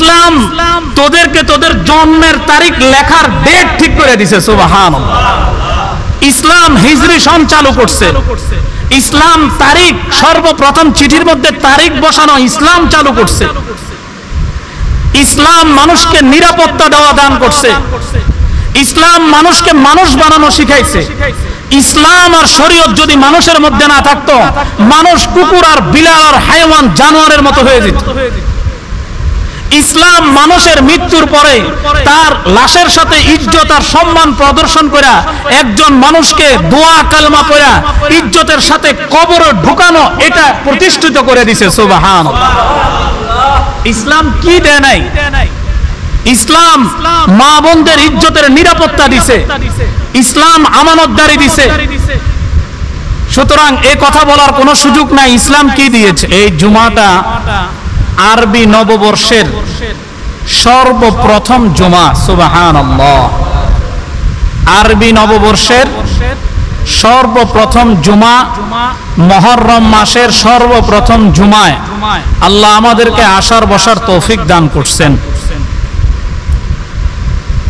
ইসলাম তোদেরকে তোদের জন্মের তারিখ লেখার ডেট ঠিক করে দিছে। সুবহানাল্লাহ। ইসলাম হিজরি সন চালু করছে। ইসলাম তারিখ সর্বপ্রথম চিঠির মধ্যে তারিখ বসানো ইসলাম চালু করছে। ইসলাম মানুষকে নিরাপত্তা দেওয়া দান করছে। ইসলাম মানুষকে মানুষ বানানো শিখাইছে। ইসলাম আর শরীয়ত যদি মানুষের মধ্যে না থাকতো, মানুষ কুকুর আর বিলাল আর হাইওয়ান জানোয়ারের মতো হয়ে যেত। ইসলাম মানুষের মৃত্যুর পরে তার লাশের সাথে ইজ্জত আর সম্মান প্রদর্শন করে একজন মানুষকে দোয়া কালমা পড়া ইজ্জতের সাথে কবরে ঢুকানো, এটা প্রতিষ্ঠিত করে দিয়েছে। সুবহানাল্লাহ। ইসলাম কি দেয় নাই? ইসলাম মা বোনদের ইজ্জতের নিরাপত্তা দিছে। ইসলাম আমানতদারি দিছে। সুতরাং এই কথা বলার কোনো সুযোগ নাই। ইসলাম কি দিয়েছে? এই জুমাটা আরবি নববর্ষের সর্বপ্রথম জুমা। সুবহানাল্লাহ। আরবি নববর্ষের সর্বপ্রথম জুমা, মুহররম মাসের সর্বপ্রথম জুমায় আল্লাহ আমাদেরকে আসার বসার তৌফিক দান করছেন।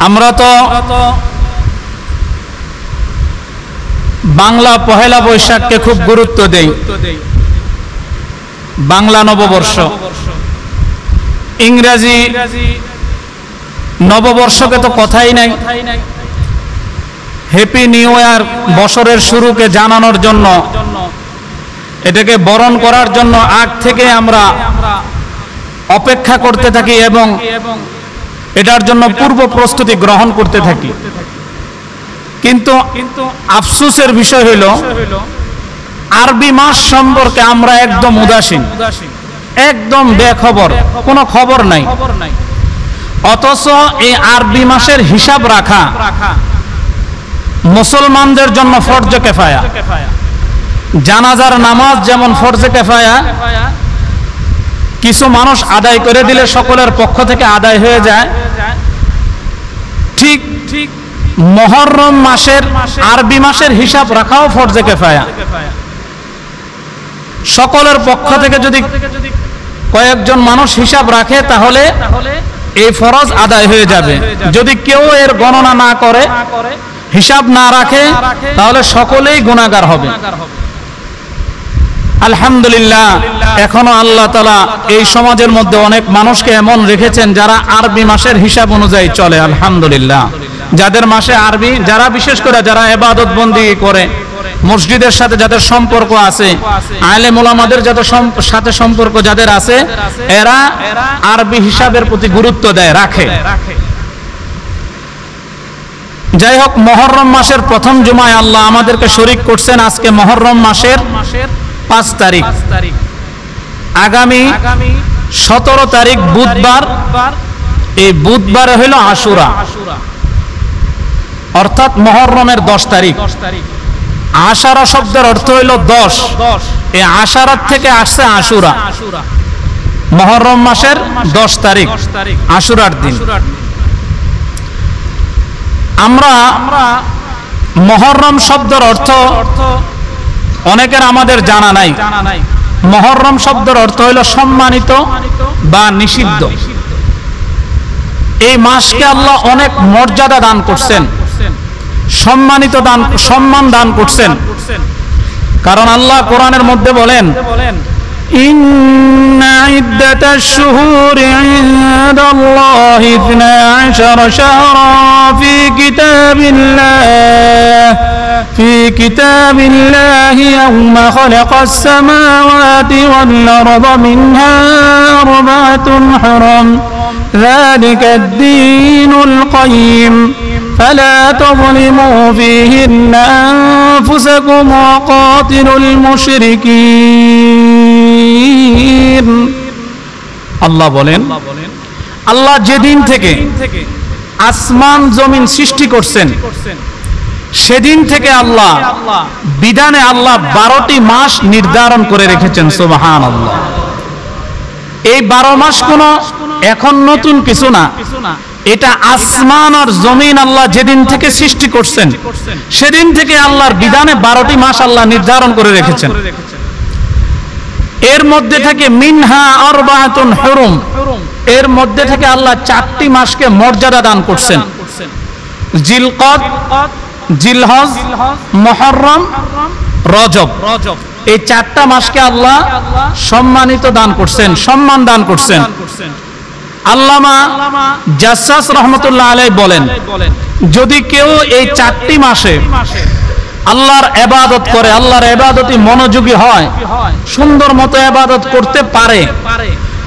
আমরা তো বাংলা পহেলা বৈশাখকে খুব গুরুত্ব দেই। বাংলা নববর্ষ, ইংরেজি নববর্ষকে তো কথাই নাই। হ্যাপি নিউ ইয়ার বছরের শুরুকে জানানোর জন্য, এটাকে বরণ করার জন্য আগ থেকে আমরা অপেক্ষা করতে থাকি এবং এটার জন্য পূর্ব প্রস্তুতি গ্রহণ করতে থাকি। কিন্তু আফসোসের বিষয় হইল আরবি মাস সম্পর্কে আমরা একদম উদাসীন, একদম বেখবর, কোনো খবর নাই। অথচ এই আরবি মাসের হিসাব রাখা মুসলমানদের জন্য ফরজে কিফায়া। জানাজার নামাজ যেমন ফরজে কিফায়া, কিছু মানুষ আদায় করে দিলে সকলের পক্ষ থেকে আদায় হয়ে যায়, ঠিক মুহররম মাসের আরবি মাসের হিসাব রাখাও ফরজে কিফায়া। সকলের পক্ষ থেকে যদি কয়েকজন মানুষ হিসাব রাখে তাহলে এই ফরজ আদায় হয়ে যাবে। যদি কেউ এর গণনা না করে, হিসাব না রাখে, তাহলে সকলেই গুনাহগার হবে। আলহামদুলিল্লাহ, এখনো আল্লাহ তাআলা এই সমাজের মধ্যে অনেক মানুষকে এমন রেখেছেন যারা আরবি মাসের হিসাব অনুযায়ী চলে। আলহামদুলিল্লাহ, যাদের মাসে আরবি, যারা বিশেষ করে যারা ইবাদত বন্দেগী করে, মসজিদের সাথে যাদের সম্পর্ক আছে, আলেম ওলামাদের যাদের সাথে সম্পর্ক যাদের আছে, এরা আরবি হিসাবের প্রতি গুরুত্ব দেয়, রাখে। যাই হোক, মুহররম মাসের প্রথম জুমায় আল্লাহ আমাদেরকে শরীক করছেন। আজকে মুহররম মাসের 5 তারিখ। আগামী 17 তারিখ বুধবার, এই বুধবারে হইল আশুরা, অর্থাৎ মুহররমের 10 তারিখ। আশারা শব্দের অর্থ হইল 10। এই আশারাত থেকে আসছে আশুরা। মুহররম মাসের 10 তারিখ আশুরার দিন। আমরা মুহররম শব্দের অর্থ অনেকের আমাদের জানা নাই। মুহররম শব্দের অর্থ হইল সম্মানিত বা নিষিদ্ধ। এই মাসকে আল্লাহ অনেক মর্যাদা দান করছেন, সম্মানিত দান, সম্মান দান করছেন। কারণ আল্লাহ কোরআনের মধ্যে বলেন, ইন্না ইদ্দাতাশ শুহুরি ইনদাল্লাহি 12 শাহরান ফি কিতাবিল্লাহি ইয়াওমা খালাকাস সামাওয়াতি ওয়াল আরদা মিনহা আরবা'তুন হুরুম ذلك الدين القيم فلا تظلموا فيهن أنفسكم وقاتلوا المشركين। আল্লাহ বলেন, আল্লাহ যেদিন থেকে আসমান জমিন সৃষ্টি করছেন সেদিন থেকে আল্লাহ বিধানে আল্লাহ 12টি মাস নির্ধারণ করে রেখেছেন। সুবহানাল্লাহ। এই 12 মাস কোন এখন নতুন কিছু না, এটা আসমান আর জমিন আল্লাহ যেদিন থেকে সৃষ্টি করছেন সেদিন থেকে আল্লাহর বিধানে 12টি মাস আল্লাহ নির্ধারণ করে রেখেছেন। এর মধ্যে থেকে মিনহা আরবাআতুন হুরুম, এর মধ্যে থেকে আল্লাহ 4টি মাসকে মর্যাদা দান করছেন। জিলকদ, জিলহজ, মুহররম, রজব, এই 4টা মাসকে আল্লাহ সম্মানিত দান করছেন, সম্মান দান করছেন। আল্লামা জাসসাস রহমতুল্লাহ আলাইহি বলেন, যদি কেউ এই 4টি মাসে আল্লাহর ইবাদত করে, আল্লাহর ইবাদতে মনোযোগী হয়, সুন্দর মতো ইবাদত করতে পারে,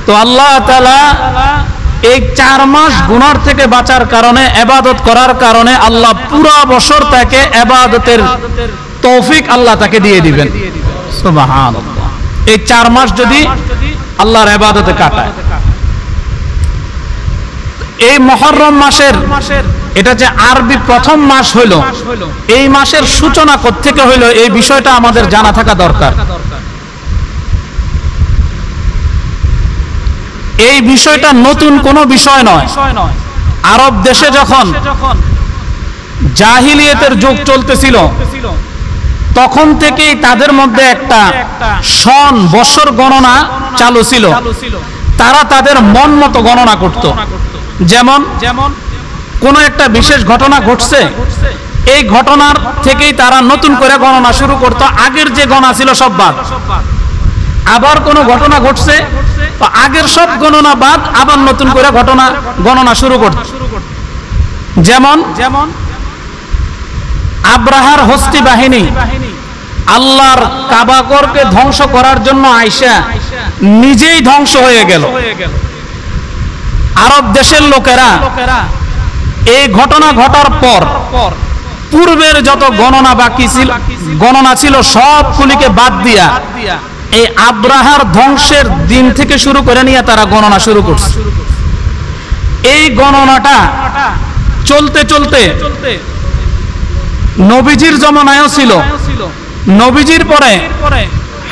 তো আল্লাহ তাআলা এই 4 মাস গুনাহ থেকে বাঁচার কারণে, ইবাদত করার কারণে আল্লাহ পুরো বছর তাকে ইবাদতের তৌফিক আল্লাহ তাকে দিয়ে দিবেন। সুবহানাল্লাহ। এই 4 মাস যদি আল্লাহর ইবাদতে কাটায়। এই মুহররম মাসের, এটা যে আরবি প্রথম মাস হইল, এই মাসের সূচনা কোত্থেকে হইল এই বিষয়টা আমাদের জানা থাকা দরকার। এই বিষয়টা নতুন কোনো বিষয় নয়। আরব দেশে যখন জাহিলিয়াতের যুগ চলতেছিল, তখন থেকেই তাদের মধ্যে একটা সন বছর গণনা চালু ছিল। তারা তাদের মন মতো গণনা করত। যেমন কোন একটা বিশেষ ঘটনা ঘটছে, এই ঘটনার থেকেই তারা নতুন করে গণনা শুরু করত। আগের যে গণনা ছিল সব বাদ। আবার কোন ঘটনা ঘটছে, তো আগের সব গণনা বাদ, আবার নতুন করে গণনা শুরু করত। যেমন আব্রাহার হস্তি বাহিনী আল্লাহর কাবাগরকে ধ্বংস করার জন্য আইসা নিজেই ধ্বংস হয়ে গেল। আরব দেশের লোকেরা এই ঘটনা ঘটার পর পূর্বের যত গণনা ছিল সবগুলিকে বাদ দিয়া এই আব্রাহার ধ্বংসের দিন থেকে শুরু করে নিয়ে তারা গণনা শুরু করছে। এই গণনাটা চলতে চলতে নবীজির জমানায়ও ছিল। নবীজির পরে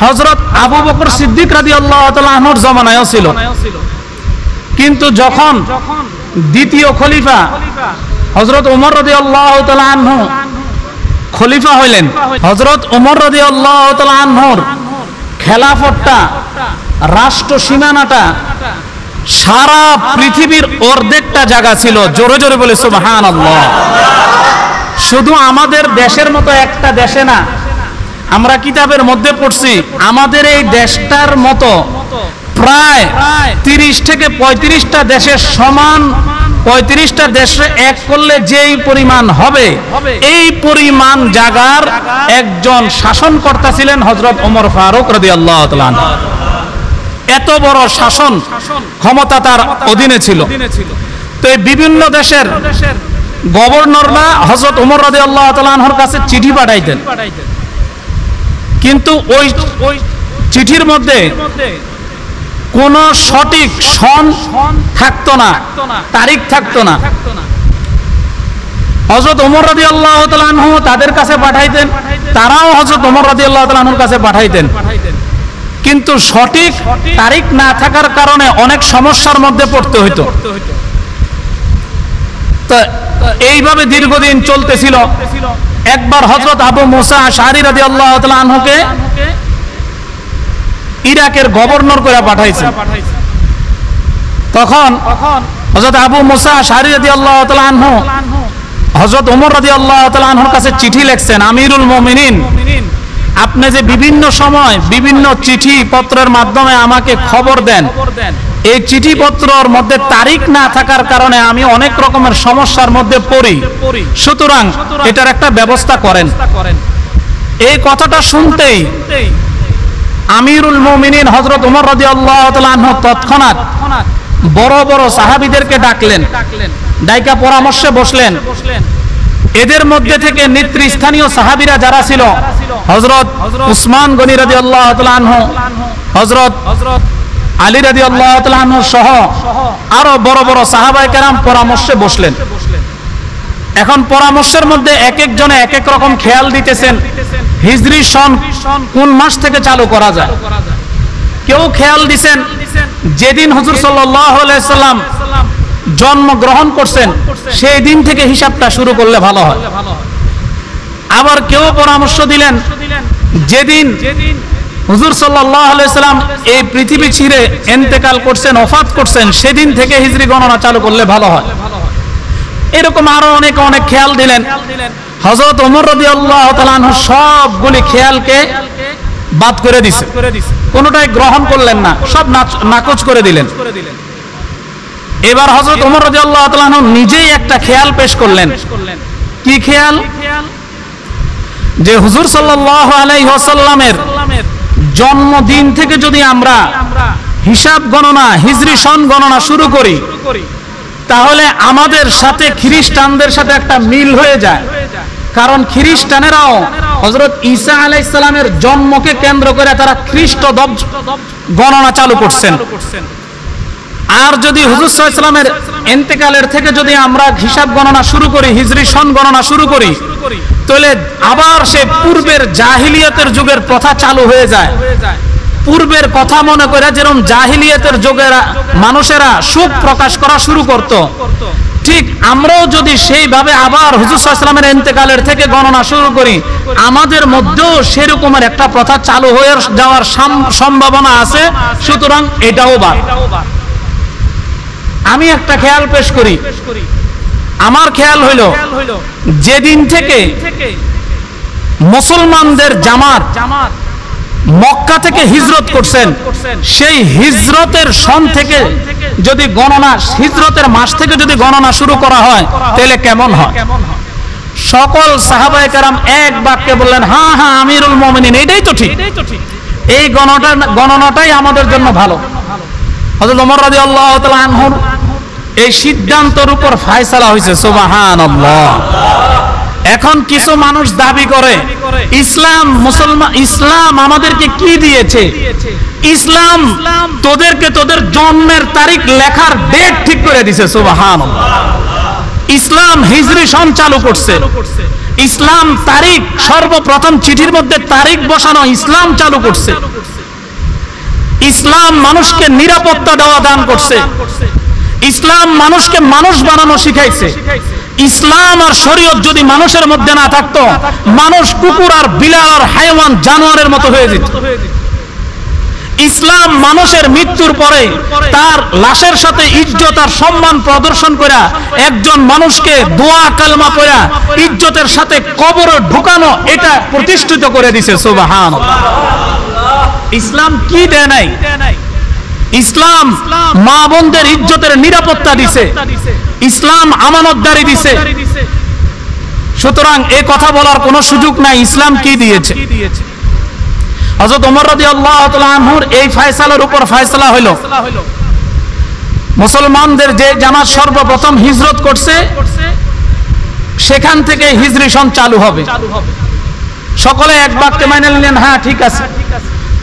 হযরত আবু বকর সিদ্দিক রাদিয়াল্লাহু তাআলা আনহুর জমানায়ও ছিল। কিন্তু যখন দ্বিতীয় খলিফা হযরত ওমর রাদিয়াল্লাহু তাআলা আনহু খলিফা হইলেন, হযরত ওমর রাদিয়াল্লাহু তাআলা আনহুর খেলাফতটা, রাষ্ট্র সীমানাটা সারা পৃথিবীর অর্ধেকটা জায়গা ছিল। জোরে জোরে বলে সুবহানাল্লাহ। শুধু আমাদের দেশের মতো একটা দেশে না, আমরা কিতাবের মধ্যে পড়ছি আমাদের এই দেশটার মতো প্রায় 30 থেকে 35টা দেশের সমান, 35টা দেশে এক করলে যেই পরিমাণ হবে, এই পরিমাণ জায়গার একজন শাসনকর্তা ছিলেন হযরত ওমর ফারুক রাদিয়াল্লাহু তাআলা। এত বড় শাসন ক্ষমতা তার অধীনে ছিল। তো এই বিভিন্ন দেশের গভর্নররা হযরত ওমর রাদিয়াল্লাহু তাআলা আনহুর কাছে চিঠি পাঠাইতেন, কিন্তু ওই চিঠির মধ্যে কোন সঠিক সন থাকতো না, তারিখ থাকতো না। হযরত ওমর রাদিয়াল্লাহু তাআলা আনহু তাদের কাছে পাঠাইতেন, তারাও হযরত ওমর রাদিয়াল্লাহু তাআলা আনহুর কাছে পাঠাইতেন, কিন্তু সঠিক তারিখ না থাকার কারণে অনেক সমস্যার মধ্যে পড়তে হইতো। তো এইভাবে দীর্ঘদিন চলতেছিল। একবার হযরত আবু মুসা আশআরী রাদিয়াল্লাহু তাআলা আনহুকে ইরাকের গভর্নর করে পাঠাইছে। তখন হযরত আবু মুসা আশআরী রাদিয়াল্লাহু তাআলা আনহু হযরত ওমর রাদিয়াল্লাহু তাআলা আনহুর কাছে চিঠি লিখছেন, আমিরুল মুমিনিন, আপনি যে বিভিন্ন সময় বিভিন্ন চিঠি পত্রের মাধ্যমে আমাকে খবর দেন, এই চিঠিপত্রর মধ্যে তারিখ না থাকার কারণে আমি অনেক রকমের সমস্যার মধ্যে পড়ি, সুতরাং এটার একটা ব্যবস্থা করেন। এই কথাটা শুনতেই আমিরুল মুমিনিন হযরত ওমর রাদিয়াল্লাহু তাআলা আনহু তৎক্ষণাৎ বড় বড় সাহাবীদেরকে ডাকলেন, ডাইকা পরামর্শে বসলেন। এদের মধ্যে থেকে নেতৃস্থানীয় সাহাবীরা যারা ছিল, হযরত উসমান গনি রাদিয়াল্লাহু তাআলা আনহু, হযরত আলী রাদিয়াল্লাহু তাআলা আনহু সহ আরো বড় বড় সাহাবায়ে কেরাম পরামর্শে বসলেন। এখন পরামর্শের মধ্যে এক একজনে এক এক রকম খেয়াল দিতেছেন হিজরি সন কোন মাস থেকে চালু করা যায়। কেউ খেয়াল দিছেন যেদিন হুজুর সাল্লাল্লাহু আলাইহি সাল্লাম জন্মগ্রহণ করছেন সেই দিন থেকে হিসাবটা শুরু করলে ভালো হয়। আবার কেউ পরামর্শ দিলেন যেদিন হুজুর সাল্লাল্লাহু আলাইহি সাল্লাম এই পৃথিবী ছেড়ে ইন্তেকাল করছেন, ওফাত করছেন, সেদিন থেকে হিজরি গণনা চালু করলে ভালো হয়। এরকম আরো অনেক অনেক খেয়াল দিলেন। হযরত ওমর রাদিয়াল্লাহু তাআলা আনহু সবগুলি খেয়ালকে বাদ করে দিয়েছে, কোনোটাই গ্রহণ করলেন না, সব নাকচ করে দিলেন। এবার হযরত ওমর রাদিয়াল্লাহু তাআলা আনহু নিজেই একটা খেয়াল পেশ করলেন। কি খেয়াল? যে হুজুর সাল্লাল্লাহু আলাইহি ওয়াসাল্লামের জন্মদিন থেকে যদি আমরা হিসাব গণনা, হিজরি সন গণনা শুরু করি, তাহলে আমাদের সাথে খ্রিস্টানদের সাথে একটা মিল হয়ে যায়। কারণ খ্রিস্টানেরাও হযরত ঈসা আলাইহিস সালামের জন্মকে কেন্দ্র করে তারা খ্রিস্টদ্বব গণনা চালু করছেন। আর যদি হুজুর সাল্লাল্লাহু আলাইহি ওয়াসাল্লামের ইন্তেকালের থেকে যদি আমরা হিসাব গণনা শুরু করি, হিজরি সন গণনা শুরু করি, তাহলে আবার সে পূর্বের জাহিলিয়াতের যুগের প্রথা চালু হয়ে যায়। পূর্বের কথা মনে করে যেরকম জাহিলিয়াতের যুগের মানুষেরা সুখ প্রকাশ করা শুরু করত, ঠিক আমরাও যদি সেইভাবে আবার হুজুর সাল্লাল্লাহু আলাইহি ওয়াসাল্লামের ইন্তেকালের থেকে গণনা শুরু করি, আমাদের মধ্যেও সেরকমের একটা প্রথা চালু হয়ে যাওয়ার সম্ভাবনা আছে। সুতরাং এটাও বাদ। আমি একটা খেয়াল পেশ করি। আমার খেয়াল হইল, যেদিন থেকে মুসলমানদের জামাত মক্কা থেকে হিজরত করছেন, সেই হিজরতের সন থেকে যদি গণনা, হিজরতের মাস থেকে যদি গণনা শুরু করা হয়, তাহলে কেমন হয়? সকল সাহাবায়ে কেরাম এক বাক্যে বললেন, হ্যাঁ হ্যাঁ আমিরুল মুমিনিন, এটাই তো ঠিক, এই গণনাটাই আমাদের জন্য ভালো। হযরত ওমর রাদিয়াল্লাহু তাআলা আনহুর এই সিদ্ধান্তের উপর ফয়সালা হয়েছে। সুবহানাল্লাহ। এখন কিছু মানুষ দাবি করে ইসলাম, মুসলমান, ইসলাম আমাদেরকে কি দিয়েছে? ইসলাম তোদেরকে তোদের জন্মের তারিখ লেখার ডেট ঠিক করে দিয়েছে। সুবহানাল্লাহ। ইসলাম হিজরি সন চালু করছে। ইসলাম তারিখ, সর্বপ্রথম চিঠির মধ্যে তারিখ বসানো ইসলাম চালু করছে। ইসলাম মানুষকে নিরাপত্তা দেওয়া দান করছে। ইসলাম মানুষকে মানুষ বানানো শিখাইছে। ইসলাম আর শরীয়ত যদি মানুষের মধ্যে না থাকতো, মানুষ কুকুর আর বিড়াল আর হাইওয়ান জানোয়ারের মতো হয়ে যেত। ইসলাম মানুষের মৃত্যুর পরে তার লাশের সাথে ইজ্জত আর সম্মান প্রদর্শন করে একজন মানুষকে দোয়া কালমা পড়া ইজ্জতের সাথে কবরে ঢুকানো, এটা প্রতিষ্ঠিত করে দিয়েছে। সুবহানাল্লাহ। ইসলাম কি দেয় নাই? ইসলাম মা বোনদের ইজ্জতের নিরাপত্তা দিছে। ইসলাম আমানতদারি দিছে। সুতরাং এই কথা বলার কোনো সুযোগ নাই। ইসলাম কি দিয়েছে? হযরত ওমর রাদিয়াল্লাহু তাআলা আনহুর এই ফয়সালার উপর ফয়সালা হইল, মুসলমানদের যে জামাত সর্বপ্রথম হিজরত করছে, সেখান থেকে হিজরি সন চালু হবে। সকলে এক বাক্যে মেনে নিলেন, হ্যাঁ ঠিক আছে।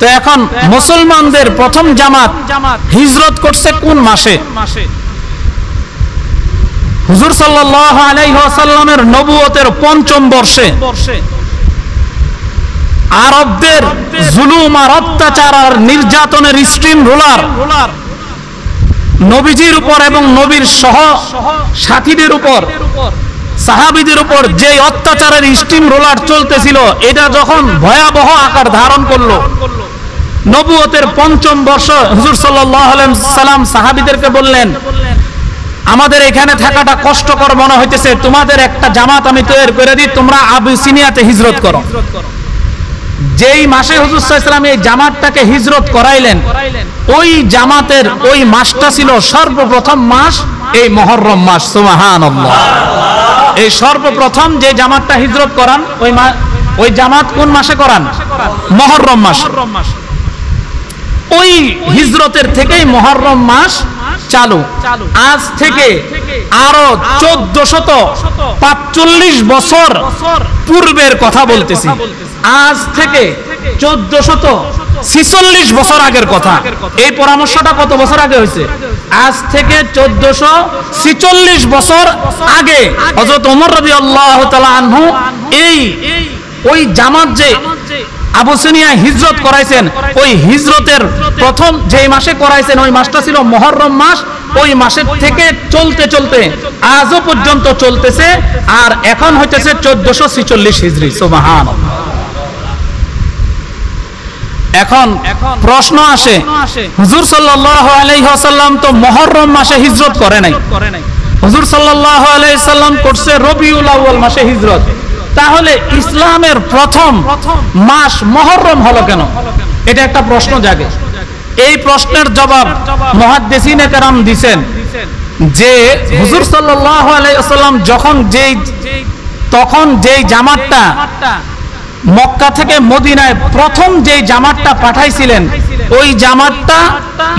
তো এখন মুসলমানদের প্রথম জামাত হিজরত করছে কোন মাসে? হুজুর সাল্লাল্লাহু আলাইহি ওয়াসাল্লামের নবুয়তের ৫ম বর্ষে। আরবদের জুলুম আর অত্যাচার আর নির্যাতনের স্ট্রিম রোলার নবীজির উপর এবং নবীর সহ সাথীদের উপর, সাহাবীদের উপর যে অত্যাচারের স্ট্রিম রোলার চলতেছিল, এটা যখন ভয়াবহ আকার ধারণ করলো, নবুয়তের ৫ম বর্ষ হুজুর সাল্লাল্লাহু আলাইহি সাল্লাম সাহাবীদেরকে বললেন, আমাদের এখানে থাকাটা কষ্টকর মনে হইতেছে, তোমাদের একটা জামাত আমি তৈরি করে দিই, তোমরা আবিসিনিয়াতে হিজরত করো। যেই মাসে হুজুর সাল্লাল্লাহু আলাইহি সাল্লাম এই জামাতটাকে হিজরত করাইলেন, ওই জামাতের ওই মাসটা ছিল সর্বপ্রথম মাস এই মুহররম মাস। সুবহানাল্লাহ। এই সর্বপ্রথম যে জামাতটা হিজরত করান, ওই জামাত কোন মাসে করান? মুহররম মাস। ওই হিজরতের থেকেই মুহররম মাস চালু। আজ থেকে আরো 1445 বছর পূর্বের কথা বলতেছি। আজ থেকে 1446 বছর আগের কথা। এই পরামর্শটা কত বছর আগে হয়েছে? আজ থেকে 1446 বছর আগে হযরত ওমর রাদিয়াল্লাহু তাআলা আনহু ওই জামাত যে আবুসিনিয়া হিজরত করাইছেন, ওই হিজরতের প্রথম যে মাসে করাইছেন, ওই মাসটা ছিল মুহররম মাস। ওই মাসের থেকে চলতে চলতে আজও পর্যন্ত চলতেছে, আর এখন হইতেছে 1446 হিজরি। সুবহানাল্লাহ। এখন প্রশ্ন আসে, হুজুর সাল্লাল্লাহু আলাইহি ওয়াসাল্লাম তো মুহররম মাসে হিজরত করে নাই, হুজুর সাল্লাল্লাহু আলাইহি সাল্লাম করছে রবিউল আউয়াল মাসে হিজরত, তাহলে ইসলামের প্রথম মাস মুহররম হলো কেন? এটা একটা প্রশ্ন জাগে। এই প্রশ্নের জবাব মুহাদ্দিসিনে কেরাম দিবেন যে হুজুর সাল্লাল্লাহু আলাইহি ওয়াসাল্লাম তখন যেই জামাতটা মক্কা থেকে মদিনায় প্রথম যেই জামাতটা পাঠাইছিলেন, ওই জামাতটা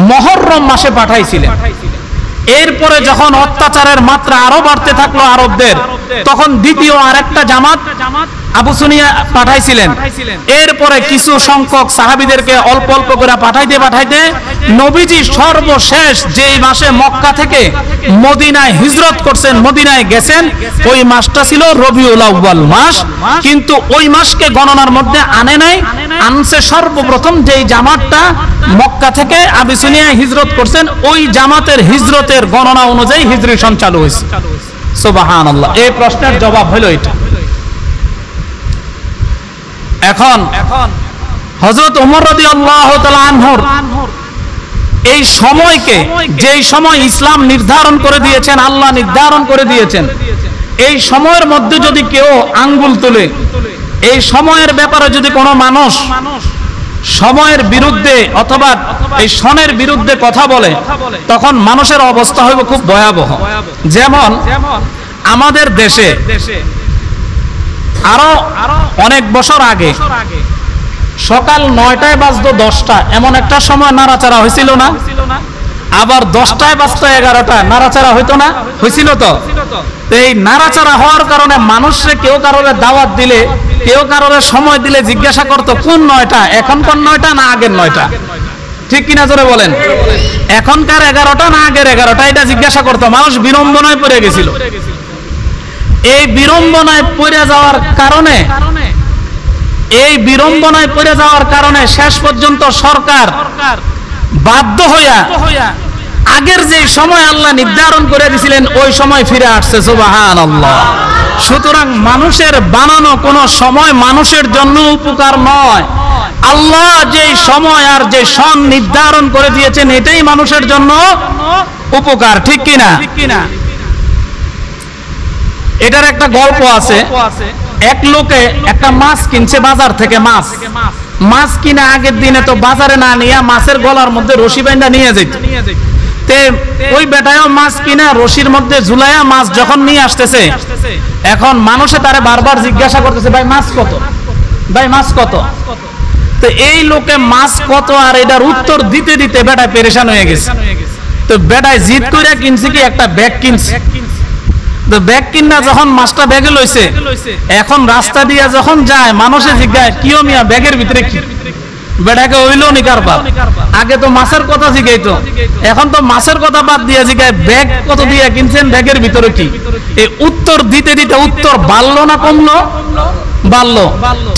মুহররম মাসে পাঠাইছিলেন। এরপরে যখন অত্যাচারের মাত্রা আরো বাড়তে থাকলো আরবদের, তখন দ্বিতীয় আরেকটা জামাত আবু সুনিয়া পাঠাইছিলেন। এরপরে কিছু সংখ্যক সাহাবীদেরকে অল্প অল্প করে পাঠাইতে নবীজি সর্বশেষ যেই মাসে মক্কা থেকে মদিনায় হিজরত করছেন, মদিনায় গেছেন, ওই মাসটা ছিল রবিউল আউয়াল মাস। কিন্তু ওই মাসকে গণনার মধ্যে আনে নাই, আনছে সর্বপ্রথম যেই জামাতটা মক্কা থেকে আবিসিনিয়ায় হিজরত করছেন, ওই জামাতের হিজরতের গণনা অনুযায়ী হিজরি সন চালু হয়েছে। সুবহানাল্লাহ। এই প্রশ্নের জবাব হলো এটা। এখন হযরত ওমর রাদিয়াল্লাহু তাআলা আনহুর এই সময়কে, যেই সময় ইসলাম নির্ধারণ করে দিয়েছেন, আল্লাহ নির্ধারণ করে দিয়েছেন, এই সময়ের মধ্যে যদি কেউ আঙ্গুল তুলে, এই সময়ের ব্যাপারে যদি কোনো মানুষ সময়ের বিরুদ্ধে অথবা এই সনের বিরুদ্ধে কথা বলে, তখন মানুষের অবস্থা হইব খুব ভয়াবহ। যেমন আমাদের দেশে আরো অনেক বছর আগে সকাল 9টায় বাজতো 10টা, এমন একটা সময় নাড়াচাড়া হয়েছিল না? আবার 10টায় বাজতো 11টা, নাড়াচাড়া হইতো না? হয়েছিল তো। এই নাড়াচাড়া হওয়ার কারণে মানুষে কেউ কারোর দাওয়াত দিলে, কেউ কারোর সময় দিলে জিজ্ঞাসা করতো কোন 9টা, এখনকার 9টা না আগের 9টা? ঠিক কিনা জোরে বলেন? এখনকার 11টা না আগের 11টা, এটা জিজ্ঞাসা করতো। মানুষ বিড়ম্বনায় পড়ে গেছিল। এই বিড়ম্বনায় পড়ে যাওয়ার কারণে শেষ পর্যন্ত সরকার বাধ্য হইয়া আগের যে সময় আল্লাহ নির্ধারণ করে দিয়েছিলেন ওই সময় ফিরে আসছে। সুবহানাল্লাহ। সুতরাং মানুষের বানানো কোন সময় মানুষের জন্য উপকার নয়। আল্লাহ যে সময় আর যে সন নির্ধারণ করে দিয়েছেন এটাই মানুষের জন্য উপকার। ঠিক কিনা? এটার একটা গল্প আছে। এক লোকে একটা মাছ কিনছে বাজার থেকে। মাছ কিনা আগের দিনে তো বাজারে না নিয়ে মাছের গলার মধ্যে রশি বাইন্ধা নিয়ে যেত। ওই বেটায়ও মাছ কিনা রশির মধ্যে ঝুলাইয়া মাছ যখন নিয়ে আসতেছে, এখন মানুষে তারে বারবার জিজ্ঞাসা করতেছে, ভাই মাছ কত, ভাই মাছ কত? তো এই লোকে মাছ কত আর এটার উত্তর দিতে দিতে বেটায় পেরেশান হয়ে গেছে। তো বেটায় জিদ করে কিনছে কি, একটা ব্যাগ কিনছে। তো ব্যাগ কিনা যখন মাছটা ব্যাগে লইছে, এখন রাস্তা দিয়ে যখন যায় মানুষে জিজ্ঞাসা, কিও মিয়া ব্যাগের ভিতরে কি? বেটাকে হইল নি কারবার। আগে তো মাছের কথা জিজ্ঞাইতো, এখন তো মাছের কথা বাদ দিয়ে জিজ্ঞাসা, ব্যাগ কত দিয়ে কিনছেন, ব্যাগের ভিতরে কি? এই উত্তর দিতে দিতে উত্তর বাড়লো না কমলো? বাড়লো।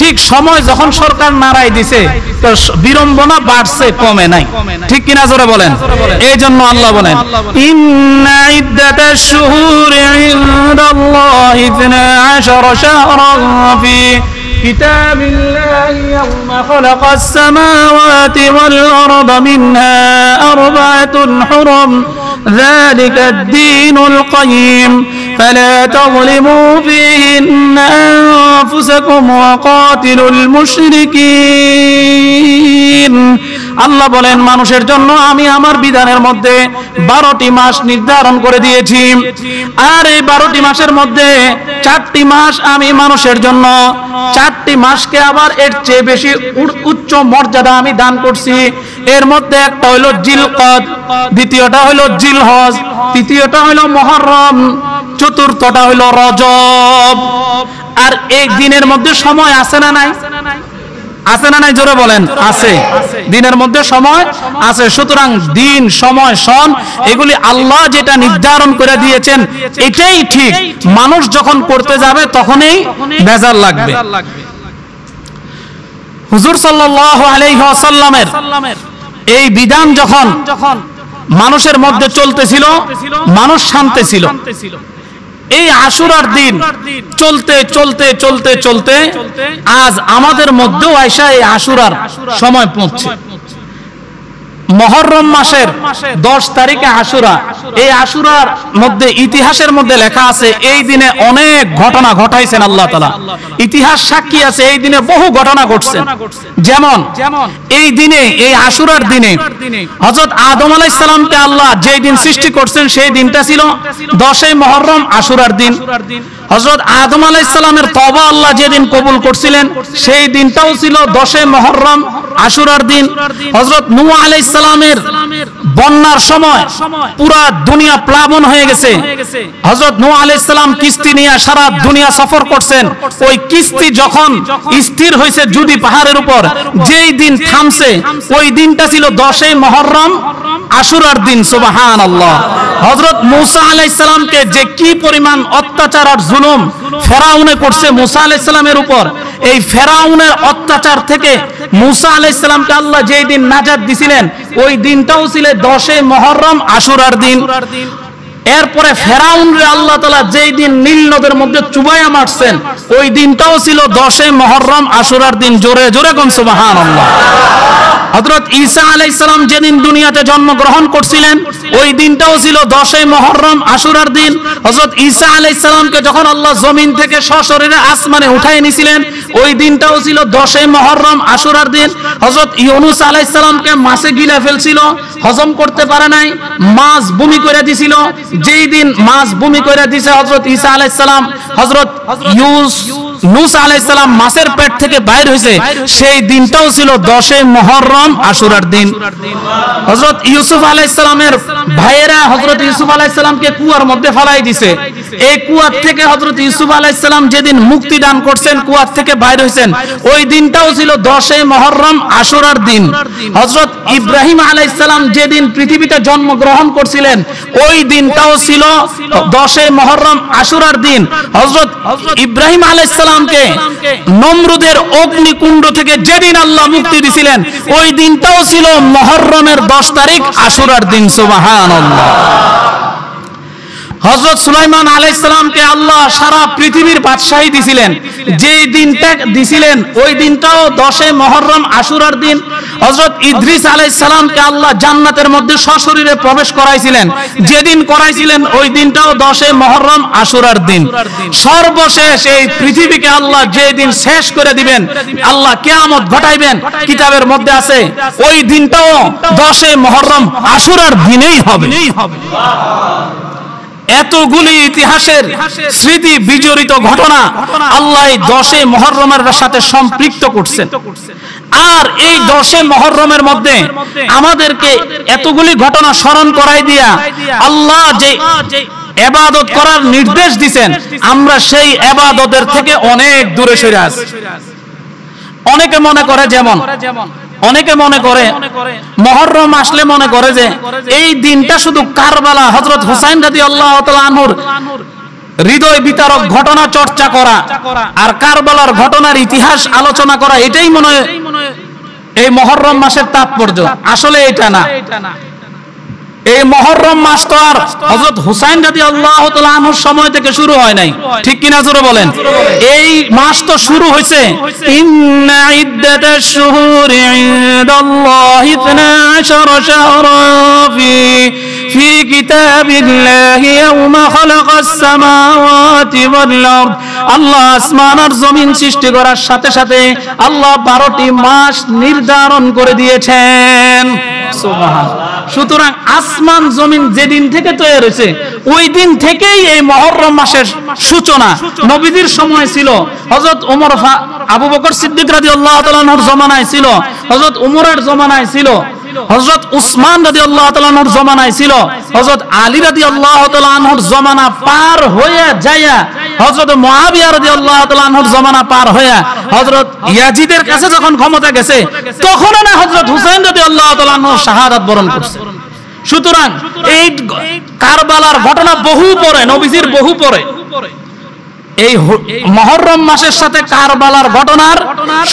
ঠিক সময় যখন সরকার নাড়াই দিছে, তো বিড়ম্বনা বাড়ছে, কমে নাই। ঠিক কিনা জোরে বলেন? এই জন্য আল্লাহ বলেন, ইন্না ইদ্দাতাশ শুহুরি ইনদাল্লাহি 12 শাহরান ফি কিতাবিল্লাহি ইয়াওমা খালাকাস সামাওয়াতি ওয়াল আরদা মিনহা আরবা'তুন হুরুম যালিকা ad-দীনুল কাইয়্যিম فلا تظلموا فيهن أنفسكم وقاتلوا المشركين। আল্লাহ বলেন, মানুষের জন্য আমি আমার বিধানের মধ্যে 12টি মাস নির্ধারণ করে দিয়েছি, আর এই 12টি মাসের মধ্যে 4টি মাস আমি মানুষের জন্য, 4টি মাসকে আবার এর চেয়ে বেশি উচ্চ মর্যাদা আমি দান করছি। এর মধ্যে একটা হলো জিলকদ, দ্বিতীয়টা হলো জিলহজ, তৃতীয়টা হলো মুহররম, চতুর্থটা হলো রজব। আর এই দিনের মধ্যে সময় আছে না নাই? আছে না নাই? জোরে বলেন। আছে। দিনের মধ্যে সময় আছে। সুতরাং দিন, সময়, সন এগুলি আল্লাহ যেটা নির্ধারণ করে দিয়েছেন এটাই ঠিক। মানুষ যখন করতে যাবে তখনই বেজার লাগবে। হুজুর সাল্লাল্লাহু আলাইহি ওয়াসাল্লামের এই বিধান যখন মানুষের মধ্যে চলতেছিল, মানুষ শান্তি ছিল। এই আশুরার দিন চলতে চলতে চলতে চলতে আজ আমাদের মধ্যেও আয়সা এই আশুরার সময় পৌঁছছে। মুহররম মাসের 10 তারিখে আশুরা। এই আশুরার মধ্যে ইতিহাসের মধ্যে লেখা আছে এই দিনে অনেক ঘটনা ঘটাইছেন আল্লাহ তাআলা। ইতিহাস সাক্ষী আছে এই দিনে বহু ঘটনা ঘটছে। যেমন এই দিনে, এই আশুরার দিনে হযরত আদম আলাইহিস সালামকে আল্লাহ যেই দিন সৃষ্টি করছেন সেই দিনটা ছিল 10ই মুহররম, আশুরার দিন। হযরত আদম আলাইহিস সালামের তওবা আল্লাহ যেদিন কবুল করছিলেন সেই দিনটাও ছিল 10ই মুহররম, আশুরার দিন। হযরত নূহ আলাইহিস সালামের বন্যার সময় পুরা দুনিয়া প্লাবন হয়ে গেছে। হযরত নূহ আলাইহিস সালাম কিস্তি নিয়ে সারা দুনিয়া সফর করছেন। ওই কিস্তি যখন স্থির হয়েছে জুদি পাহাড়ের উপর, যেই দিন থামছে ওই দিনটা ছিল 10ই মুহররম, আশুরার দিন। সুবহানাল্লাহ। হযরত মূসা আলাইহিস সালামকে যে কি পরিমাণ অত্যাচার আর জুলুম ফেরাউনে করছে মূসা আলাইহিস সালামের উপর, এই ফেরাউনের অত্যাচার থেকে মূসা আলাইহিস সালামকে আল্লাহ যেই দিন নাজাত দিছিলেন ওই দিনটাও ছিল 10ই মুহররম, আশুরার দিন। এরপরে ফেরাউনরে আল্লাহ তাআলা যেই দিন নীল নদের মধ্যে চুবাইয়া মারছেন ওই দিনটাও ছিল 10ই মুহররম, আশুরার দিন। জোরে জোরে কোন সুবহানাল্লাহ। হযরত ঈসা আলাইহিস সালাম যেদিন দুনিয়াতে জন্মগ্রহণ করছিলেন ওই দিনটাও ছিল 10ই মুহররম, আশুরার দিন। হযরত ঈসা আলাইহিস সালামকে যখন আল্লাহ জমিন থেকে সশরীরে আসমানে উঠায় নিয়েছিলেন ওই দিনটাও ছিল 10ই মুহররম, আশুরার দিন। হযরত ইউনূস আলাইহিস সালামকে মাছে গিলে ফেলছিল, হজম করতে পারে নাই, মাছ বমি করে দিছিল। যেই দিন মাছ বমি করে দিছে হযরত ঈসা আলাইহিস সালাম, হযরত নূহ আলাইহিস সালাম মাছের পেট থেকে বাইর হইছে সেই দিনটাও ছিল 10ই মুহররম, আশুরার দিন। হযরত ইউসুফ আলাইহিস সালামের ভাইয়েরা হযরত ইউসুফ আলাইহিস সালামকে কুয়ার মধ্যে ফেলাই দিছে। এই কুয়ার থেকে হযরত ইউসুফ আলাইহিস সালাম যেদিন মুক্তি দান করছেন, কুয়ার থেকে বাইর হইছেন ওই দিনটাও ছিল 10ই মুহররম, আশুরার দিন। হযরত ইব্রাহিম আলাইহিস সালাম যেদিন পৃথিবীতে জন্মগ্রহণ করছিলেন ওই দিনটাও ছিল 10ই মুহররম, আশুরার দিন। হযরত ইব্রাহিম আলাইহিস সালামকে নমরুদের অগ্নিকুণ্ড থেকে যেদিন আল্লাহ মুক্তি দিয়েছিলেন ওই দিনটাও ছিল মুহররমের 10 তারিখ, আশুরার দিন। সুবহানাল্লাহ। হযরত সুলাইমান আলাইহিস সালামকে আল্লাহ সারা পৃথিবীর বাদশাহী দিছিলেন, যেই দিনটা দিছিলেন ওই দিনটাও 10ই মুহররম, আশুরার দিন। হযরত ইদ্রিস আলাইহিস সালামকে আল্লাহ জান্নাতের মধ্যে সশরীরে প্রবেশ করাইছিলেন, যেদিন করাইছিলেন ওই দিনটাও 10ই মুহররম, আশুরার দিন। সর্বশেষ এই পৃথিবীকে আল্লাহ যেই দিন শেষ করে দিবেন, আল্লাহ কিয়ামত ঘটাইবেন, কিতাবের মধ্যে আছে ওই দিনটাও 10ই মুহররম, আশুরার দিনেই হবে। এতগুলি ইতিহাসের স্মৃতি বিজড়িত ঘটনা আল্লাহ 10ই মুহররমের সাথে সম্পৃক্ত করছেন। আর এই 10ই মুহররমের মধ্যে আমাদেরকে এতগুলি ঘটনা স্মরণ করাই দিয়া আল্লাহ যে ইবাদত করার নির্দেশ দিবেন আমরা সেই ইবাদতের থেকে অনেক দূরে সরে আছি। অনেকে মনে করে, যেমন অনেকে মনে করে মুহররম আসলে মনে করে যে এই দিনটা শুধু কারবালা হযরত হুসাইন রাদিয়াল্লাহু তাআলা আনহুর হৃদয় বিতারক ঘটনা চর্চা করা আর কারবালার ঘটনার ইতিহাস আলোচনা করা, এটাই মনে হয় এই মুহররম মাসের তাৎপর্য। আসলে এটা না। এই মুহররম মাস তো আর হযরত হুসাইন রাদিয়াল্লাহু তাআলা আনহুর সময় থেকে শুরু হয় নাই, ঠিক কিনা জোরে বলেন? এই মাস তো শুরু হয়েছে ইন্না ইদ্দাতাশ শুহুরি ইনদাল্লাহি 12 শাহরান ফি কিতাবিল্লাহি ইয়াওমা খালাকাস সামাওয়াতি ওয়াল আরদ। আল্লাহ আসমান আর জমিন সৃষ্টি করার সাথে সাথে আল্লাহ 12টি মাস নির্ধারণ করে দিয়েছেন। সুবহানাল্লাহ। সুতরাং আসমান জমিন যেদিন থেকে তৈরি হয়েছে ওই দিন থেকেই এই মুহররম মাসের সূচনা। নবীজির সময় ছিল, হযরত ওমর আবু বকর সিদ্দিক রাদিয়াল্লাহু তাআলা আনহুর জমানায় ছিল, হযরত উমরের জমানায় ছিল, হযরত উসমান রাদিয়াল্লাহু তাআলা আনহুর জমানায় ছিল, হযরত আলী রাদিয়াল্লাহু তাআলা আনহুর জমানা পার হয়ে যায়া হযরত মুআবিয়া রাদিয়াল্লাহু তাআলা আনহুর জমানা পার হয়ে হযরত ইয়াজিদের কাছে যখন ক্ষমতা গেছে তখন না হযরত হুসাইন রাদিয়াল্লাহু তাআলা আনহু শাহাদাত বরণ করছে। সুতরাং এই কারবালার ঘটনা বহু পরে, নবীজির বহু পরে। এই মুহররম মাসের সাথে কারবালার ঘটনার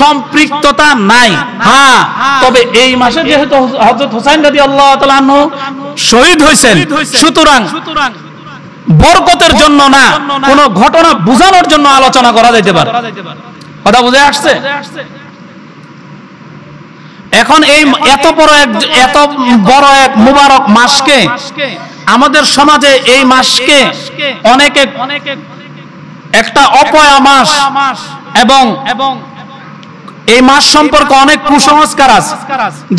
সম্পৃক্ততা নাই। হ্যাঁ, তবে এই মাসে যেহেতু হযরত হুসাইন রাদিয়াল্লাহু তাআলা আনহু শহীদ হয়েছেন, সুতরাং বরকতের জন্য না, কোন ঘটনা বোঝানোর জন্য আলোচনা করা যেতে পারে। কথা বুঝে আসছে? এখন এই এত বড় এক মুবারক মাসকে, আমাদের সমাজে এই মাসকে অনেকে একটা অপয়া মাস, এবং এই মাস সম্পর্কে অনেক কুসংস্কার আছে।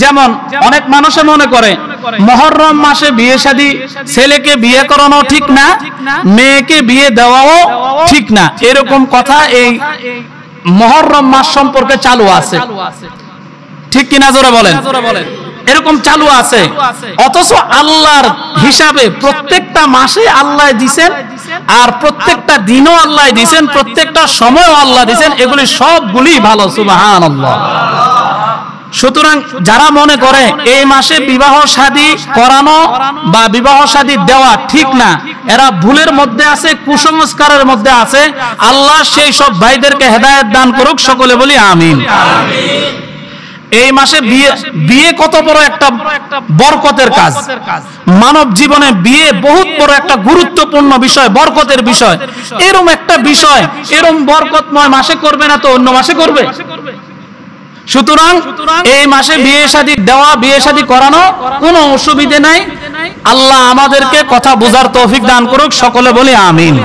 যেমন অনেক মানুষে মনে করে মুহররম মাসে বিয়ে শাদী, ছেলেকে বিয়ে করানো ঠিক না, মেয়েকে বিয়ে দেওয়াও ঠিক না, এরকম কথা এই মুহররম মাস সম্পর্কে চালু আছে। ঠিক কিনা জোরে বলেন? এরকম চালু আছে। অথচ আল্লাহর হিসাবে প্রত্যেকটা মাসে আল্লাহ দিবেন, আর প্রত্যেকটা দিনও আল্লাহ দিবেন, প্রত্যেকটা সময়ও আল্লাহ দিবেন, এগুলি সবগুলি ভালো। সুবহানাল্লাহ। সুতরাং যারা মনে করে এই মাসে বিবাহ শাদী করানো বা বিবাহ শাদী দেওয়া ঠিক না, এরা ভুলের মধ্যে আছে, কুসংস্কারের মধ্যে আছে। আল্লাহ সেই সব ভাইদেরকে হেদায়েত দান করুক, সকলে বলি আমিন। এই মাসে বিয়ে কত বড় একটা বরকতের কাজ। মানব জীবনে বিয়ে বহুত বড় একটা গুরুত্বপূর্ণ বিষয়, বরকতের বিষয়। এরকম একটা বিষয় এরকম বরকতময় মাসে করবে না তো অন্য মাসে করবে? সুতরাং এই মাসে বিয়ে শাদী দেওয়া, বিয়ে শাদী করানো কোনো অসুবিধে নাই। আল্লাহ আমাদেরকে কথা বোঝার তৌফিক দান করুক, সকলে বলি আমিন।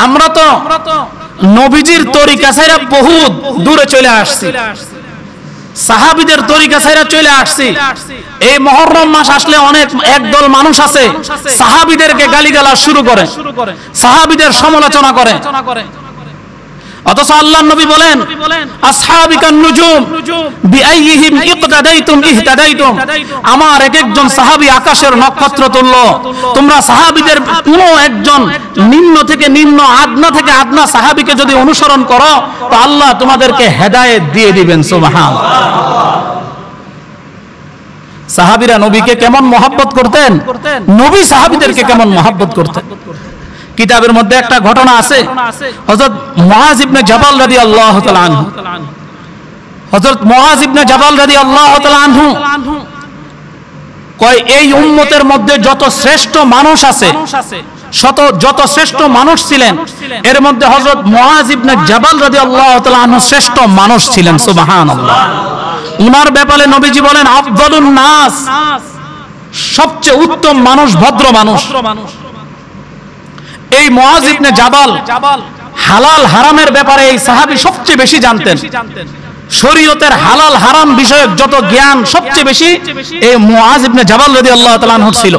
আমরা তো নবীজির তরিকা ছাইরা বহুত দূরে চলে আসছি, সাহাবীদের তরিকা ছাইরা চলে আসছি। এই মুহররম মাস আসলে অনেক একদল মানুষ আছে সাহাবীদেরকে গালিগালাজ শুরু করে, সাহাবীদের সমালোচনা করে। অথচ আল্লাহর নবী বলেন আসহাবিকান নুজুম বিআইহিম ইকতাদাইতুম ইহতাদাইতুম, আমার এক একজন সাহাবী আকাশের নক্ষত্র তুল্য। তোমরা সাহাবীদের কোনো একজন নিম্ন থেকে নিম্ন, আদনা থেকে আদনা সাহাবীকে যদি অনুসরণ করো তো আল্লাহ তোমাদেরকে হেদায়েত দিয়ে দিবেন। সুবহানাল্লাহ। সাহাবীরা নবীকে কেমন মহব্বত করতেন, নবী সাহাবীদেরকে কেমন মহব্বত করতেন। কিতাবের মধ্যে একটা ঘটনা আছে, হযরত মুআজ ইবনে জাবাল রাদিয়াল্লাহু তাআলা আনহু, হযরত মুআজ ইবনে জাবাল রাদিয়াল্লাহু তাআলা আনহু কয় এই উম্মতের মধ্যে যত শ্রেষ্ঠ মানুষ আছে, যত শ্রেষ্ঠ মানুষ ছিলেন, এর মধ্যে হযরত মুআজ ইবনে জাবাল রাদিয়াল্লাহু তাআলা আনহু শ্রেষ্ঠ মানুষ ছিলেন। সুবহানাল্লাহ। উনার ব্যাপারে নবীজি বলেন আফদালুন নাস, সবচেয়ে উত্তম মানুষ, ভদ্র মানুষ। এই মুআজ ইবনে জাবাল হালাল হারামের ব্যাপারে এই সাহাবী সবচেয়ে বেশি জানতেন। শরীয়তের হালাল হারাম বিষয়ক যত জ্ঞান সবচেয়ে বেশি এই মুআজ ইবনে জাবাল রাদিয়াল্লাহু তাআলা আনহু ছিল।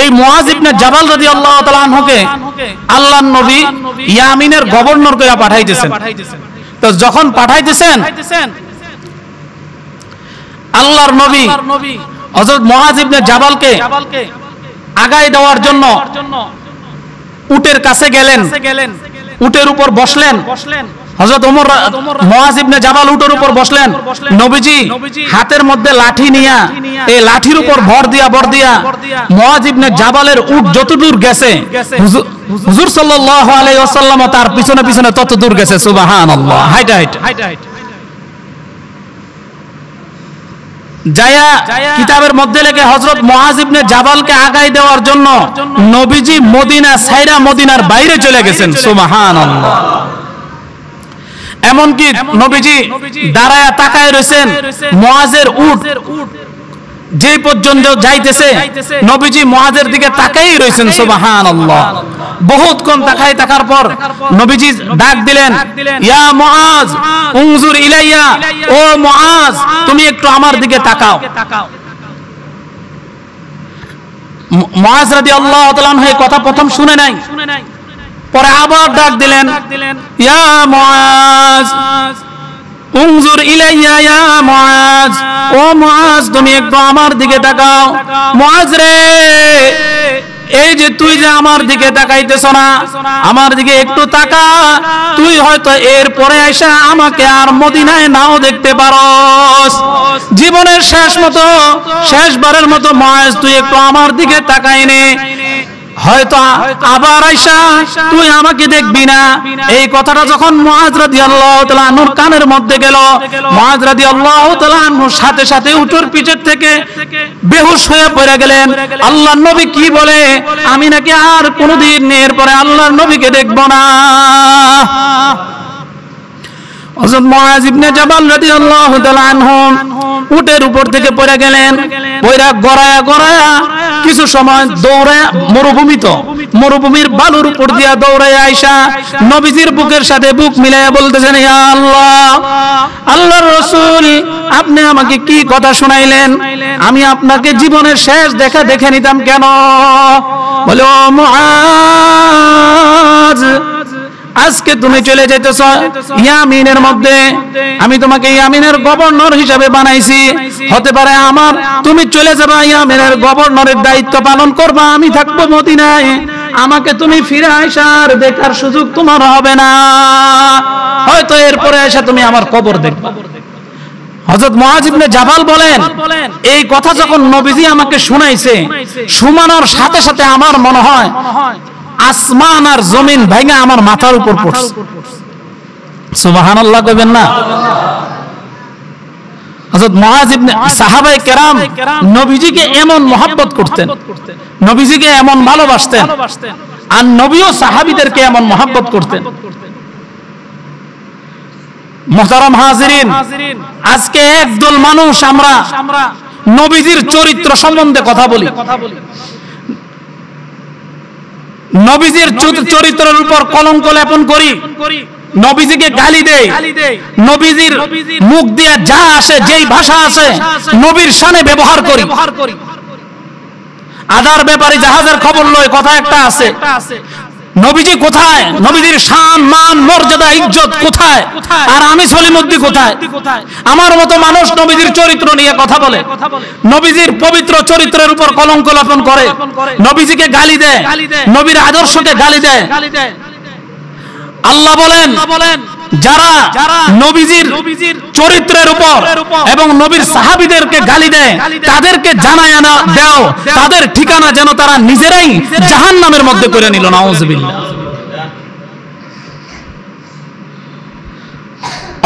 এই মুআজ ইবনে জাবাল রাদিয়াল্লাহু তাআলা আনহুকে আল্লাহর নবী ইয়ামিনের গভর্নর করে পাঠাইতেছেন। তো যখন পাঠাইতেছেন আল্লাহর নবী হযরত মুআজ ইবনে জাবালকে আগায় দেওয়ার জন্য উটের কাছে গেলেন, উটের উপর বসলেন। হযরত ওমর মুআজ ইবনে জাবাল উটের উপর বসলেন, নবীজি হাতের মধ্যে লাঠি নিয়া এই লাঠির উপর ভর দিয়া মুআজ ইবনে জাবালের উট যতদূর গেছে হুজুর সাল্লাল্লাহু আলাইহি ওয়াসাল্লাম তার পিছনে পিছনে ততদূর গেছে। সুবহানাল্লাহ। হাইটা যায়া কিতাবের মধ্যে লেখে হযরত মুআজ ইবনে জাবালকে আগায় দেওয়ার জন্য নবীজি মদিনা ছাইরা মদিনার বাইরে চলে গেছেন। সুবহানাল্লাহ। এমনকি নবীজি দাঁড়ায়া তাকায় রয়েছেন, মুআজের উট যে পর্যন্ত যাইতেছে নবীজি মুআজের দিকে তাকাই রয়েছেন। সুবহানাল্লাহ। বহুতক্ষণ থাকার পর নবীজি ডাক দিলেন, ইয়া মুআজ উনজুর ইলাইয়া, ও মুআজ তুমি একটু আমার দিকে তাকাও। মুআজ রাদিয়াল্লাহু তাআলা আনহু এই কথা প্রথম শুনে নাই, পরে আবার ডাক দিলেন, ইয়া মুআজ উনজুর ইলাইয়া ইয়া মুআজ, ও মুআজ তুমি একটু আমার দিকে তাকাও। মুআজ রে, এই যে তুই যে আমার দিকে তাকাইতেছ না, আমার দিকে একটু তাকা। তুই হয়তো এর পরে আইসা আমাকে আর মদিনায় নাও দেখতে পারস। জীবনের শেষবারের মতো মুআজ তুই একটু আমার দিকে তাকাই নে। হয়তো আবার আয়েশা তুই আমাকে দেখবি না। এই কথাটা যখন মুআজ রাদিয়াল্লাহু তাআলা আনহুর কানের মধ্যে গেল, মুআজ রাদিয়াল্লাহু তাআলা আনহুর সাথে সাথে উটের পিঠের থেকে বেহুশ হয়ে পড়ে গেলেন। আল্লাহর নবী কি বলে, আমি নাকি আর কোনোদিন এরপরে আল্লাহর নবীকে দেখব না। হযরত মুআজ ইবনে জাবাল রাদিয়াল্লাহু তাআলা আনহু উটের উপর থেকে পড়ে গেলেন। পয়রা গড়ায়া গড়ায়া কিছু সময় দৌড়ায় মরুভূমির বালুর উপর দিয়া দৌড়ায় আয়েশা নবীজির বুকের সাথে বুক মিলাইয়া বলতেছেন, ইয়া আল্লাহ, আল্লাহর রাসূল আপনি আমাকে কি কথা শুনাইলেন? আমি আপনাকে জীবনের শেষ দেখা দেখে নিতাম কেন? বলে, ও মুআজ, আজকে তুমি চলে যেতেছ ইয়ামিনের মধ্যে, আমি তোমাকে ইয়ামিনের গভর্নর হিসেবে বানাইছি। হতে পারে তুমি চলে যাবা, ইয়ামিনের গভর্নরের দায়িত্ব পালন করবা, আমি থাকবো মদিনায়। আমাকে তুমি ফিরে আসার দেখার সুযোগ তোমার হবে না, হয়তো এরপরে এসে তুমি আমার কবর দেখবা। হযরত মুআজ ইবনে জাবাল বলেন, এই কথা যখন নবীজি আমাকে শুনাইছে, শোনানোর সাথে সাথে আমার মনে হয় আসমান আর জমিন ভাঙা আমার মাথার উপর পড়ছে। সুবহানাল্লাহ কইবেন না? হযরত মুআজ ইবনে সাহাবায়ে কেরাম নবীজিকে এমন মহব্বত করতেন, নবীজিকে এমন ভালোবাসতেন, আর নবীও সাহাবীদেরকে এমন মহব্বত করতেন। মুহতারাম হাজিরিন, আজকে একদল মানুষ আমরা নবীজির চরিত্র সম্বন্ধে কথা বলি, নবীজির চরিত্রের উপর কলঙ্ক লেপন করি, নবীজিকে গালি দেই, নবীজির মুখ দিয়ে যা আসে, যেই ভাষা আসে নবীর শানে ব্যবহার করি। আদার ব্যাপারে জাহাজের খবর লয়, কথা একটা আছে, নবীজি কোথায়, নবীজির শান মান মর্যাদা ইজ্জত কোথায়, আর আমি সলিমুদ্দিন কোথায়? আমার মতো মানুষ নবীজির চরিত্র নিয়ে কথা বলে, নবীজির পবিত্র চরিত্রের উপর কলঙ্ক লেপন করে, নবীজিকে গালি দেয়, নবীর আদর্শকে গালি দেয়। আল্লাহ বলেন, যারা নবীজির চরিত্রের উপর এবং নবীর সাহাবীদেরকে গালি দেয়, তাদেরকে জানায় না দাও তাদের ঠিকানা যেন তারা নিজেরাই জাহান্নামের মধ্যে করে নিল। নাউযুবিল্লাহ।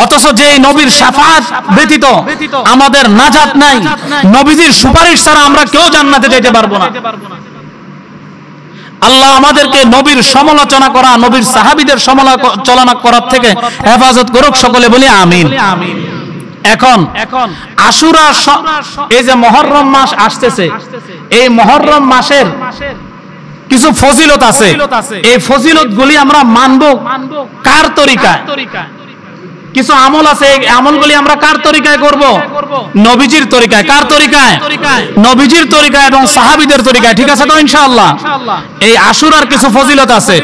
অথচ যে নবীর শাফাআত ব্যতীত আমাদের নাজাত নাই, নবীজির সুপারিশ ছাড়া আমরা কেউ জান্নাতে যেতে পারবো না। আল্লাহ আমাদেরকে নবীর সমালোচনা করা, নবীর সাহাবীদের সমালোচনা করার থেকে হেফাজত করুক, সকলে বলি আমিন। এখন আশুরা, এই যে মুহররম মাস আসতেছে, এই মুহররম মাসের কিছু ফজিলত আছে, এই ফজিলতগুলি আমরা মানব কার তরিকায়? কিছু আমল আছে, এই আমলগুলি আমরা কার তরিকায় করব? নবীজির তরিকায়। কার তরিকায়? নবীজির তরিকায় এবং সাহাবীদের তরিকায়। ঠিক আছে তো ইনশাআল্লাহ? এই আশুরার কিছু ফজিলত আছে।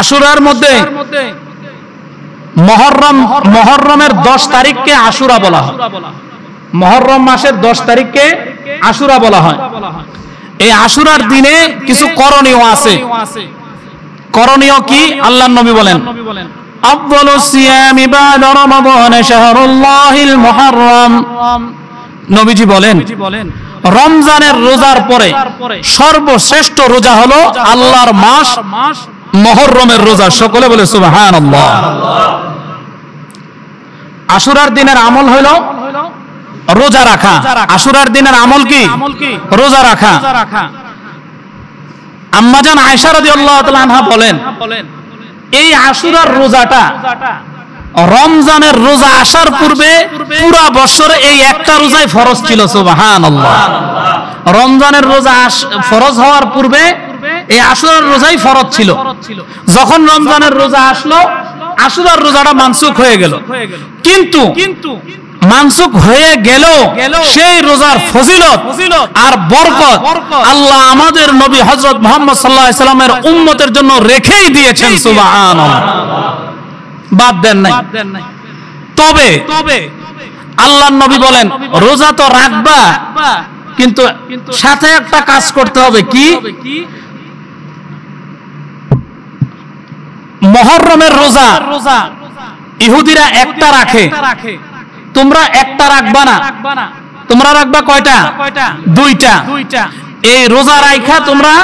আশুরার মধ্যে মুহররমের 10 তারিখকে আশুরা বলা হয়, মুহররম মাসের 10 তারিখকে আশুরা বলা হয়। এই আশুরার দিনে কিছু করণীয় আছে। করণীয় কি? আল্লাহর নবী বলেন, আফদালুস সিয়ামি বা'দা রমাদান শাহরুল্লাহিল মুহররম। নবীজি বলেন, রমজানের রোজার পরে সর্বশ্রেষ্ঠ রোজা হলো আল্লাহর মাস মুহররমের রোজা। সকলে বলে সুবহানাল্লাহ। আশুরার দিনের আমল হলো রোজা রাখা। আশুরার দিনের আমল কি? রোজা রাখা। আম্মাজান আয়েশা রাদিয়াল্লাহু তাআলা আনহা বলেন, এই আশুরার রোজাটা রমজানের রোজা আসার পূর্বে পুরা বছরে এই একটা রোজাই ফরজ ছিল। সুবহানাল্লাহ। রমজানের রোজা ফরজ হওয়ার পূর্বে এই আশুরার রোজাই ফরজ ছিল। যখন রমজানের রোজা আসলো, আশুরার রোজাটা মানসুখ হয়ে গেল। কিন্তু মানসুখ হয়ে গেল সেই রোজার ফজিলত আর বরকত আল্লাহ আমাদের নবী হযরত মুহাম্মদ সাল্লাল্লাহু আলাইহি সাল্লামের উম্মতের জন্য রেখেই দিয়েছেন। সুবহানাল্লাহ। বাদ দেন নাই। তবে আল্লাহর নবী বলেন, রোজা তো রাখবা, কিন্তু সাথে একটা কাজ করতে হবে। কি? মুহররমের রোজা ইহুদিরা একটা রাখে, তোমরা একটা রাখবা না। তোমরা রাখবা কয়টা? দুইটা। এই রোজা রাখা তোমরা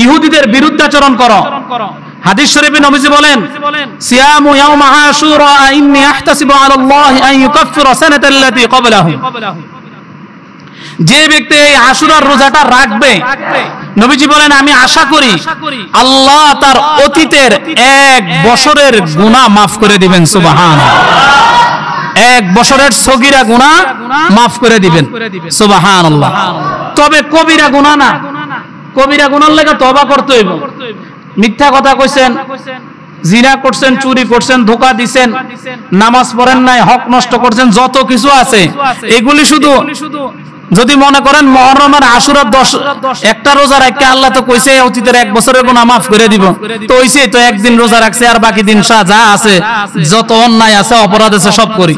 ইহুদিদের বিরুদ্ধাচরণ করো। হাদিস শরীফে নবীজি বলেন, সিয়ামু ইয়াউমা আশুরা ইন্নী আহতাসিবু আলাল্লাহি আন ইউকাফফিরা সানাতাল্লাতী ক্বাবলাহু। যে ব্যক্তি এই আশুরার রোজাটা রাখবে, নবীজি বলেন আমি আশা করি আল্লাহ তার অতীতের 1 বছরের গুনাহ মাফ করে দিবেন। সুবহানাল্লাহ। 1 বছরের সগীরা গুনাহ মাফ করে দিবেন। সুবহানাল্লাহ। তবে কবিরা গুনাহ না, কবিরা গুনার লাগা তওবা করতে হইব। মিথ্যা কথা কইছেন, জিনা করছেন, চুরি করছেন, ধোঁকা দিছেন, নামাজ পড়েন নাই, হক নষ্ট করছেন, যত কিছু আছে এগুলি শুধু যদি মনে করেন মুহররমের আশুরার 10 একটা রোজা রাখতে আল্লাহ তো কইছে অতীতের 1 বছরের গুনাহ মাফ করে দিব, তো হইছে তো একদিন রোজা রাখছে আর বাকি দিন যা আছে যত অন্যায় আছে অপরাধ আছে সব করি।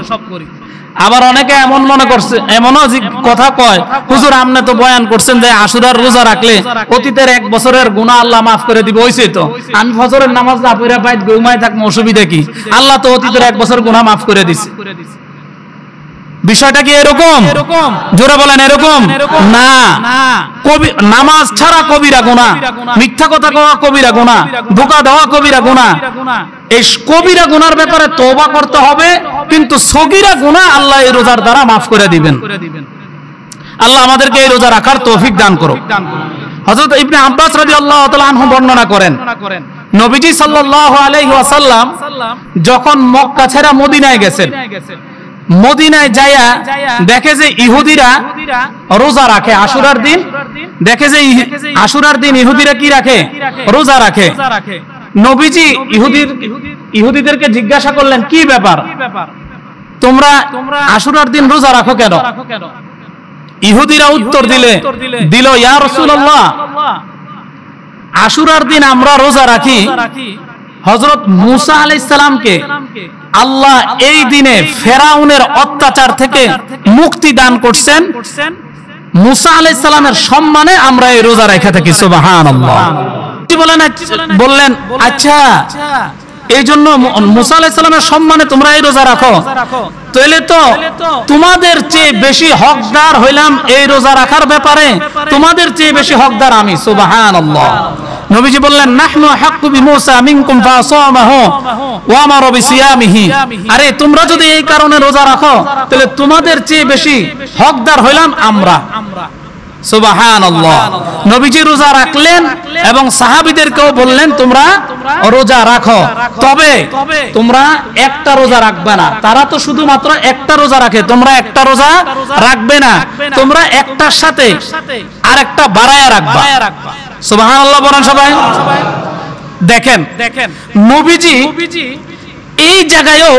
আবার অনেকে এমন মনে করছে, এমনও কথা কয়, হুজুর আপনি তো বয়ান করছেন যে আশুরার রোজা রাখলে অতীতের 1 বছরের গুনাহ আল্লাহ মাফ করে দিব, হইছে তো আমি ফজরের নামাজ না পড়া বাইত ঘুমায় থাকবো, অসুবিধা কি? আল্লাহ তো অতীতের 1 বছর গুনাহ মাফ করে দিছে। বিষয়টা কি এরকম? জোরে বলেন এরকম না। নামাজ ছাড়া কবিরা গুনাহ, মিথ্যা কথা কওয়া কবিরা গুনাহ, ধোঁকা দেওয়া কবিরা গুনাহ। এই কবিরা গুনার ব্যাপারে তওবা করতে হবে, কিন্তু সগীরা গুনাহ আল্লাহ এই রোজার দ্বারা মাফ করে দিবেন। আল্লাহ আমাদেরকে এই রোজা রাখার তৌফিক দান করুক। হযরত ইবনে আব্বাস রাদিয়াল্লাহু তাআলা আনহু বর্ণনা করেন, নবীজি সাল্লাল্লাহু আলাইহি ওয়াসাল্লাম যখন মক্কা ছেড়ে মদিনায় গেছেন, মদিনায় যায়া দেখে যে ইহুদিরা রোজা রাখে আশুরার দিন, দেখে যে আশুরার দিন ইহুদিরা কি রাখে? রোজা রাখে। নবীজি ইহুদিদেরকে জিজ্ঞাসা করলেন, কি ব্যাপার, তোমরা আশুরার দিন রোজা রাখো কেন? ইহুদিরা উত্তর দিল, ইয়া রাসূলুল্লাহ, আশুরার দিন আমরা রোজা রাখি, হযরত মূসা আলাইহিস সালামকে আল্লাহ এই দিনে ফেরাউনের অত্যাচার থেকে মুক্তি দান করছেন, মূসা আলাইহিস সালামের সম্মানে আমরা এই রোজা রাখা থাকি। সুবহানাল্লাহ। বললেন আচ্ছা, এই জন্য মূসা আলাইহিস সালামের সম্মানে তোমরা এই রোজা রাখো, তাহলে তো তোমাদের চেয়ে বেশি হকদার হইলাম এই রোজা রাখার ব্যাপারে, তোমাদের চেয়ে বেশি হকদার আমি। সুবহানাল্লাহ। নবীজি বললেন, নাহনু হাক্কু বিমূসা মিনকুম ফাসামাহু ওয়া আমারা বিসিয়ামিহি। আরে তোমরা যদি এই কারণে রোজা রাখো, তাহলে তোমাদের চেয়ে বেশি হকদার হইলাম আমরা। সুবহানাল্লাহ। নবীজি রোজা রাখলেন এবং সাহাবীদেরকেও বললেন তোমরা রোজা রাখো, তবে তোমরা একটা রোজা রাখবে না। তারা তো শুধুমাত্র একটা রোজা রাখে, তোমরা একটা রোজা রাখবে না, তোমরা একটার সাথে আরেকটা বাড়ায়া রাখবা। সুবহানাল্লাহ বলেন সবাই। দেখেন নবীজি এই জায়গায়ও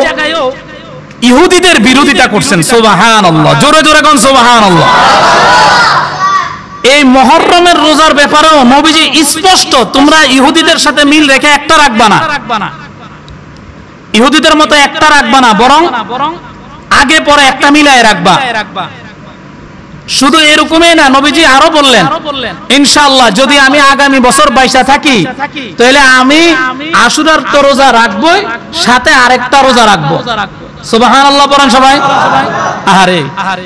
ইহুদিদের বিরোধিতা করছেন। সুবহানাল্লাহ। জোরে জোরে কোন সুবহানাল্লাহ। এই মুহররমের রোজার ব্যাপারেও নবীজি স্পষ্ট, তোমরা ইহুদিদের সাথে মিল রেখে একটা রাখবা না, ইহুদিদের মতো একটা রাখবা না, বরং আগে পরে একটা মিলায় রাখবা। শুধু এরকমই না, নবীজি আরো বললেন, ইনশাআল্লাহ যদি আমি আগামী বছর বাইসা থাকি, তাহলে আমি আশুরার তো রোজা রাখবই, সাথে আরেকটা রোজা রাখবো। সুবহানাল্লাহ বলেন সবাই। আরে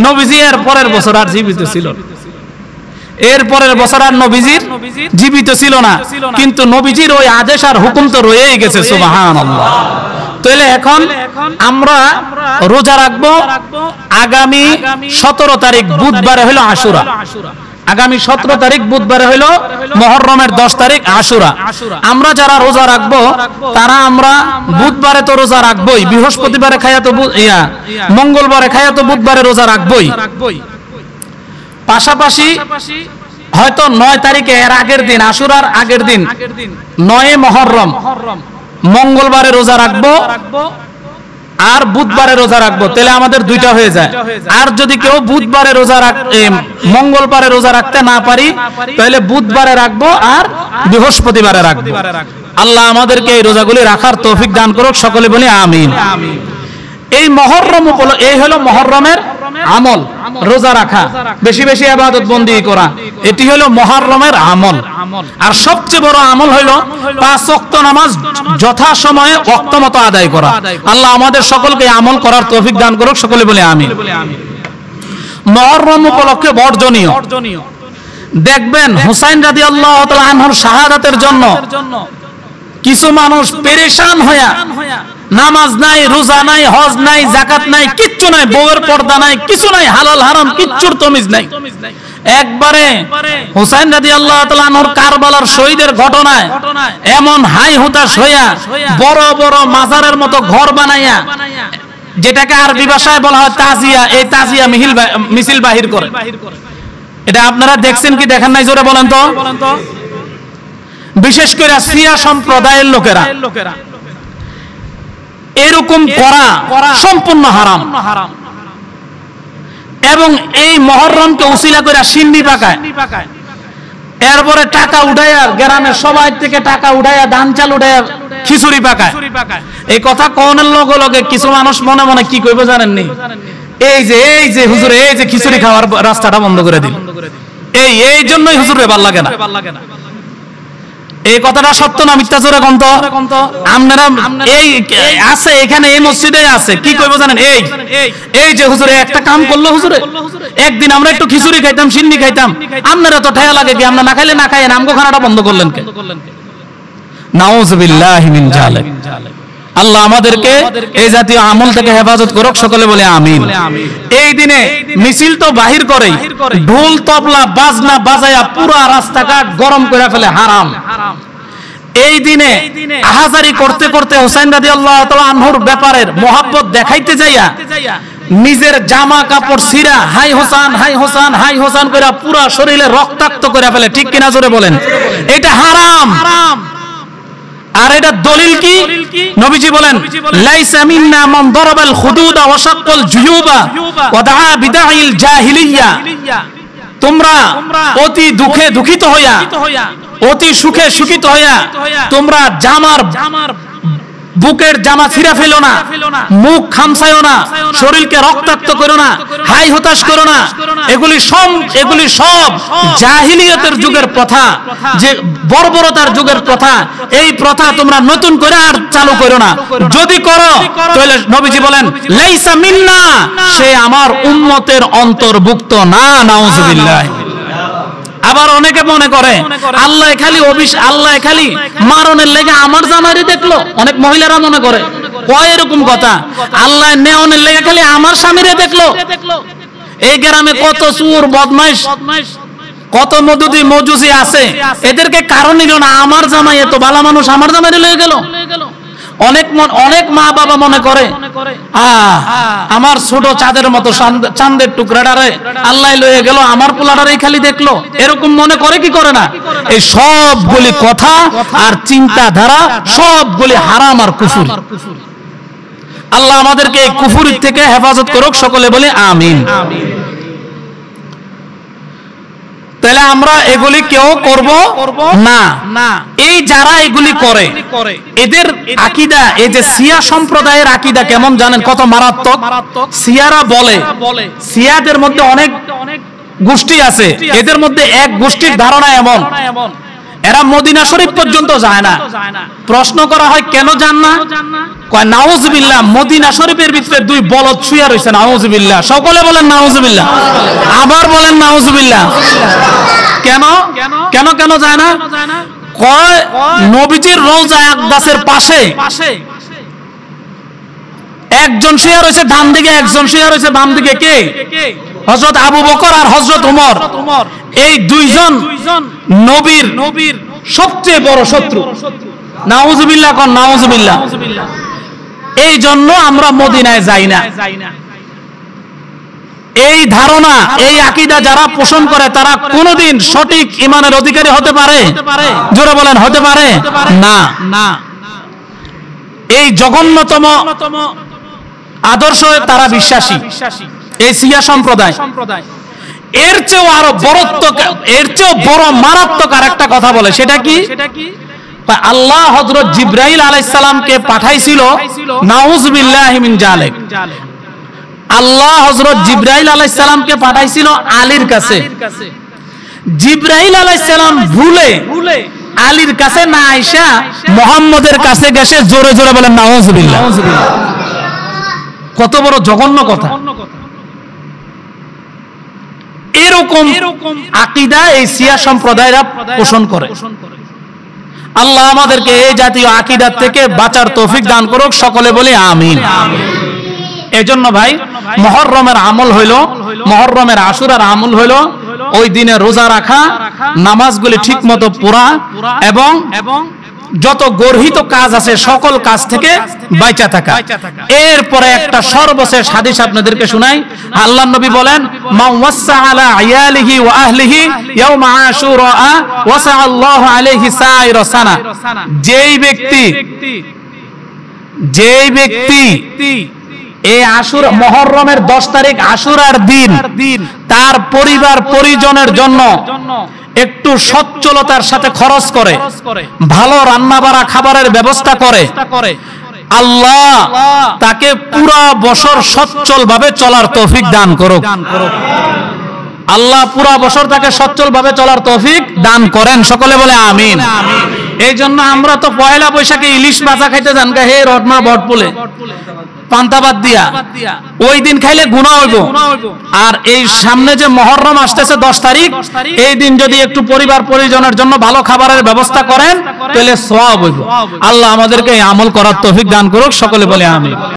নবীজি এর পরের বছর আর জীবিত ছিল, এর পরের বছর আর নবীজির জীবিত ছিল না, কিন্তু নবীজির ওই আদেশ আর হুকুম তো রয়েই গেছে। সুবহানাল্লাহ। তাহলে এখন আমরা রোজা রাখবো আগামী 17 তারিখ বুধবারে হলো আশুরা, আগামী 17 তারিখ বুধবারে হলো মুহররমের 10 তারিখ আশুরা। আমরা যারা রোজা রাখবো তারা আমরা বুধবারে তো রোজা রাখবোই, বৃহস্পতিবারে খায়া তো মঙ্গলবারে খায়া তো বুধবারে রোজা রাখবোই। পাশাপাশি হয়তো 9 তারিখে এর আগের দিন, আশুরার আগের দিন 9 মুহররম মঙ্গলবারে রোজা রাখবো আর বুধবারে রোজা রাখবো, তাহলে আমাদের দুইটা হয়ে যায়। আর যদি কেউ বুধবারে রোজা মঙ্গলবারে রোজা রাখতে না পারি, তাহলে বুধবারে রাখবো আর বৃহস্পতিবারে রাখবো। আল্লাহ আমাদেরকে এই রোজাগুলি রাখার তৌফিক দান করুক, সকলে বলি আমিন। এই মুহররম এই হলো মুহররমের আমল, রোজা রাখা, বেশি বেশি ইবাদত বন্দি করা, এটি হলো মুহররমের আমল। আর সবচেয়ে বড় আমল হলো 5 ওয়াক্ত নামাজ যথাসময়ে ওয়াক্ত মতো আদায় করা। আল্লাহ আমাদের সকলকে আমল করার তৌফিক দান করুক, সকলে বলে আমিন। মুহররম উপলক্ষে বর্জনীয় দেখবেন হুসাইন রাদিয়াল্লাহু তাআলা আনহুর শাহাদাতের জন্য কিছু মানুষ পেরেশান হইয়া নামাজ নাই, রোজা নাই, হজ নাই, যাকাত নাই, কিচ্ছু নাই, বউয়ের পর্দা নাই, কিছু নাই, হালাল হারাম কিচ্ছুর তমিজ নাই। একবারে হুসাইন রাদিয়াল্লাহু তাআলা আনহুর কারবালার শহীদের ঘটনায় এমন হাই হুতাশ হইয়া বড় বড় মাজারের মতো ঘর বানাইয়া, যেটাকে আরবি ভাষায় বলা হয় তাজিয়া, এই তাজিয়া মিছিল বাহির করে। এটা আপনারা দেখছেন কি দেখেন নাই? জোরে বলেন তো। বিশেষ করে শিয়া সম্প্রদায়ের লোকেরা এরকম করা সম্পূর্ণ হারাম। এবং এই মুহররমকে উসিলা করে সিন্নি পাকায়, এরপরে টাকা উঠাইয়া গ্রামের সবাই থেকে টাকা উঠাইয়া ধান চাল উঠাইয়া খিচুড়ি পাকায়। এই কথা কোনের লগে লগে কিছু মানুষ মনে মনে কি কইবে জানেননি? এই যে হুজুর এই যে খিচুড়ি খাওয়ার রাস্তাটা বন্ধ করে দিল, এই জন্যই হুজুরে ভাল লাগে না। এই কথাটা সত্য না মিথ্যা? জোরে কোন তো। আপনারা এই আছে এখানে এই মসজিদে আছে, কি কইবো জানেন? এই যে হুজুরে একটা কাম করলো, হুজুরে একদিন আমরা একটু খিচুড়ি খাইতাম, সিন্নি খাইতাম, আপনারা তো ঠায়া লাগে কি আমরা না খাইলে না খাইয়েন, আমগো খানাটা বন্ধ করলেন কে? নাউযুবিল্লাহি মিন যালিক। আল্লাহ আমাদেরকে এই জাতীয় আমল থেকে হেফাজত করুক, সকলে বলে আমিন। এই দিনে মিছিল তো বাহির করে, ঢোল তবলা বাজনা বাজায়া পুরা রাস্তাঘাট গরম করে ফেলে, হারাম। এই দিনে আহাজারি করতে করতে হুসাইন রাদিয়াল্লাহু তাআলা আনহুর ব্যাপারের মোহাব্বত দেখাইতে যাইয়া নিজের জামা কাপড় ছিঁড়া হাই হোসান হাই হোসান হাই হোসান করে পুরা শরীরে রক্তাক্ত করে ফেলে, ঠিক কিনা? জোরে বলেন। এটা হারাম। আর এটা দলিল কি? নবীজি বলেন লাইসা মিন্না মান দারাবাল খুদুদা ওয়া শাক্কাল জুয়ুবা ওয়া দাআ বিদাইল জাহিলিয়া। তোমরা অতি দুঃখে দুঃখিত হইয়া, অতি সুখে সুখিত হইয়া তোমরা জামার বুকের জামা ছিঁড়া ফেলো না, মুখ খামসায়ো না, শরীরকে রক্তাক্ত করো না, হাই হতাশ করো না। এগুলি সব জাহিলিয়াতের যুগের প্রথা, যে বর্বরতার যুগের প্রথা। এই প্রথা তোমরা নতুন করে আর চালু করো না। যদি করো তাহলে নবীজি বলেন লাইসা মিন্না, সে আমার উম্মতের অন্তর্ভুক্ত না। নাউযুবিল্লাহ। আবার অনেকে মনে করে আল্লাহ খালি মারণের লেগে আমার জামাইরে দেখলো। অনেক মহিলারা মনে করে, কয় এরকম কথা, আল্লাহ নেওয়ানের লেগে খালি আমার স্বামীরে দেখলো। এই গ্রামে কত চুর বদমাইশ, কত মজুসি আছে, এদেরকে কারণ নিল না, আমার জামাই এত ভালো মানুষ, আমার জামাইরে লয়ে গেল। অনেক মা বাবা মনে করে আমার ছোট চাঁদের মতো চাঁদের টুকরাটারে আল্লাহ লয়ে গেল, আমার পোলাটারে খালি দেখলো। এরকম মনে করে কি করে না? এই সবগুলি কথা আর চিন্তাধারা সবগুলি হারাম আর কুফর। আল্লাহ আমাদেরকে এই কুফরি থেকে হেফাজত করুক, সকলে বলে আমিন। তাহলে আমরা এগুলি কেউ করব না। এই যারা এগুলি করে এদের আকীদা, এই যে শিয়া সম্প্রদায়ের আকীদা কেমন জানেন? কত মারাত্মক। শিয়ারা বলে, শিয়াদের মধ্যে অনেক গোষ্ঠী আছে, এদের মধ্যে এক গোষ্ঠীর ধারণা এমন, এরা মদিনা শরীফ পর্যন্ত যায় না। প্রশ্ন করা হয় কেন যান না? কয় নাউযুবিল্লাহ, মদিনা শরীফের ভিতরে দুই বলদ শুয়ে রয়েছে। নাউযুবিল্লাহ। সকলে বলেন নাউযুবিল্লাহ। আবার বলেন নাউযুবিল্লাহ। কেন কেন কেন যায় না? কয় নবীজির রওজা আকদাসের পাশে একজন শুয়ে রয়েছে ডান দিকে, একজন শুয়ে রয়েছে বাম দিকে। কে? হযরত আবু বকর আর হযরত ওমর। এই দুইজন নবীর সবচেয়ে বড় শত্রু। নাউযুবিল্লাহ কোন নাউযুবিল্লাহ। এই জন্য আমরা মদিনায় যাই না। এই ধারণা, এই আকীদা যারা পোষণ করে তারা কোনোদিন সঠিক ঈমানের অধিকারী হতে পারে? জোরে বলেন, হতে পারে না। এই জঘন্যতম আদর্শ তারা বিশ্বাসী, এই শিয়া সম্প্রদায়। এর চেয়েও আরো এর চেয়েও বড় মারাত্মক আর একটা কথা বলে, সেটা কি? আল্লাহ হযরত জিবরাইল আলাইহিস সালামকে পাঠাইছিল, নাউযুবিল্লাহি মিন যালিক। আল্লাহ হযরত জিবরাইল আলাইহিস সালামকে পাঠাইছিল আলীর কাছে। জিবরাইল আলাইহিস সালাম ভুলে আলীর কাছে না আইসা মুহাম্মদের কাছে গেছে। জোরে জোরে বলেন নাউযুবিল্লাহ। কত বড় জঘন্য কথা। এর এরকম আকীদা এই শিয়া সম্প্রদায়রা পোষণ করে। আল্লাহ আমাদেরকে এই জাতীয় আকীদার থেকে বাঁচার তৌফিক দান করুক, সকলে বলি আমিন। এজন্য ভাই মুহররমের আমল হইল, মুহররমের আশুরার আমল হইল ওই দিনে রোজা রাখা, নামাজগুলি ঠিকমতো পড়া এবং যত গর্হিত কাজ আছে সকল কাজ থেকে বাইচা থাকা। এরপরে একটা সর্বশেষ হাদিস আপনাদেরকে শুনাই। আল্লাহর নবী বলেন, মা ওয়াসা আলা আয়ালিহি ওয়া আহলিহি ইয়াউমা আশুরা ওয়াসা আল্লাহু আলাইহি সাইরা সানা। যেই ব্যক্তি এই আশুরা মুহররমের 10 তারিখ আশুরার দিন তার পরিবার পরিজনের জন্য একটু সচ্ছলতার সাথে খরচ করে, ভালো রান্নাবাড়া খাবারের ব্যবস্থা করে, আল্লাহ তাকে পুরা বছর সচ্ছল ভাবে চলার তৌফিক দান করুক। আল্লাহ পুরা বছর তাকে সচ্ছল ভাবে চলার তৌফিক দান করেন, সকলে বলে আমিন। এই জন্য আমরা তো পয়লা বৈশাখে ইলিশ মাছা খাইতে যান গা, হে রটনা বটপুলে পান্তাবাদ দিয়া, ওই দিন খাইলে গুনাহ হইব। আর এই সামনে যে মুহররম আসতেছে 10 তারিখ, এই দিন যদি একটু পরিবার পরিজনের জন্য ভালো খাবারের ব্যবস্থা করেন তাহলে সওয়াব হইব। আল্লাহ আমাদেরকে এই আমল করার তৌফিক দান করুক, সকলে বলে আমিন।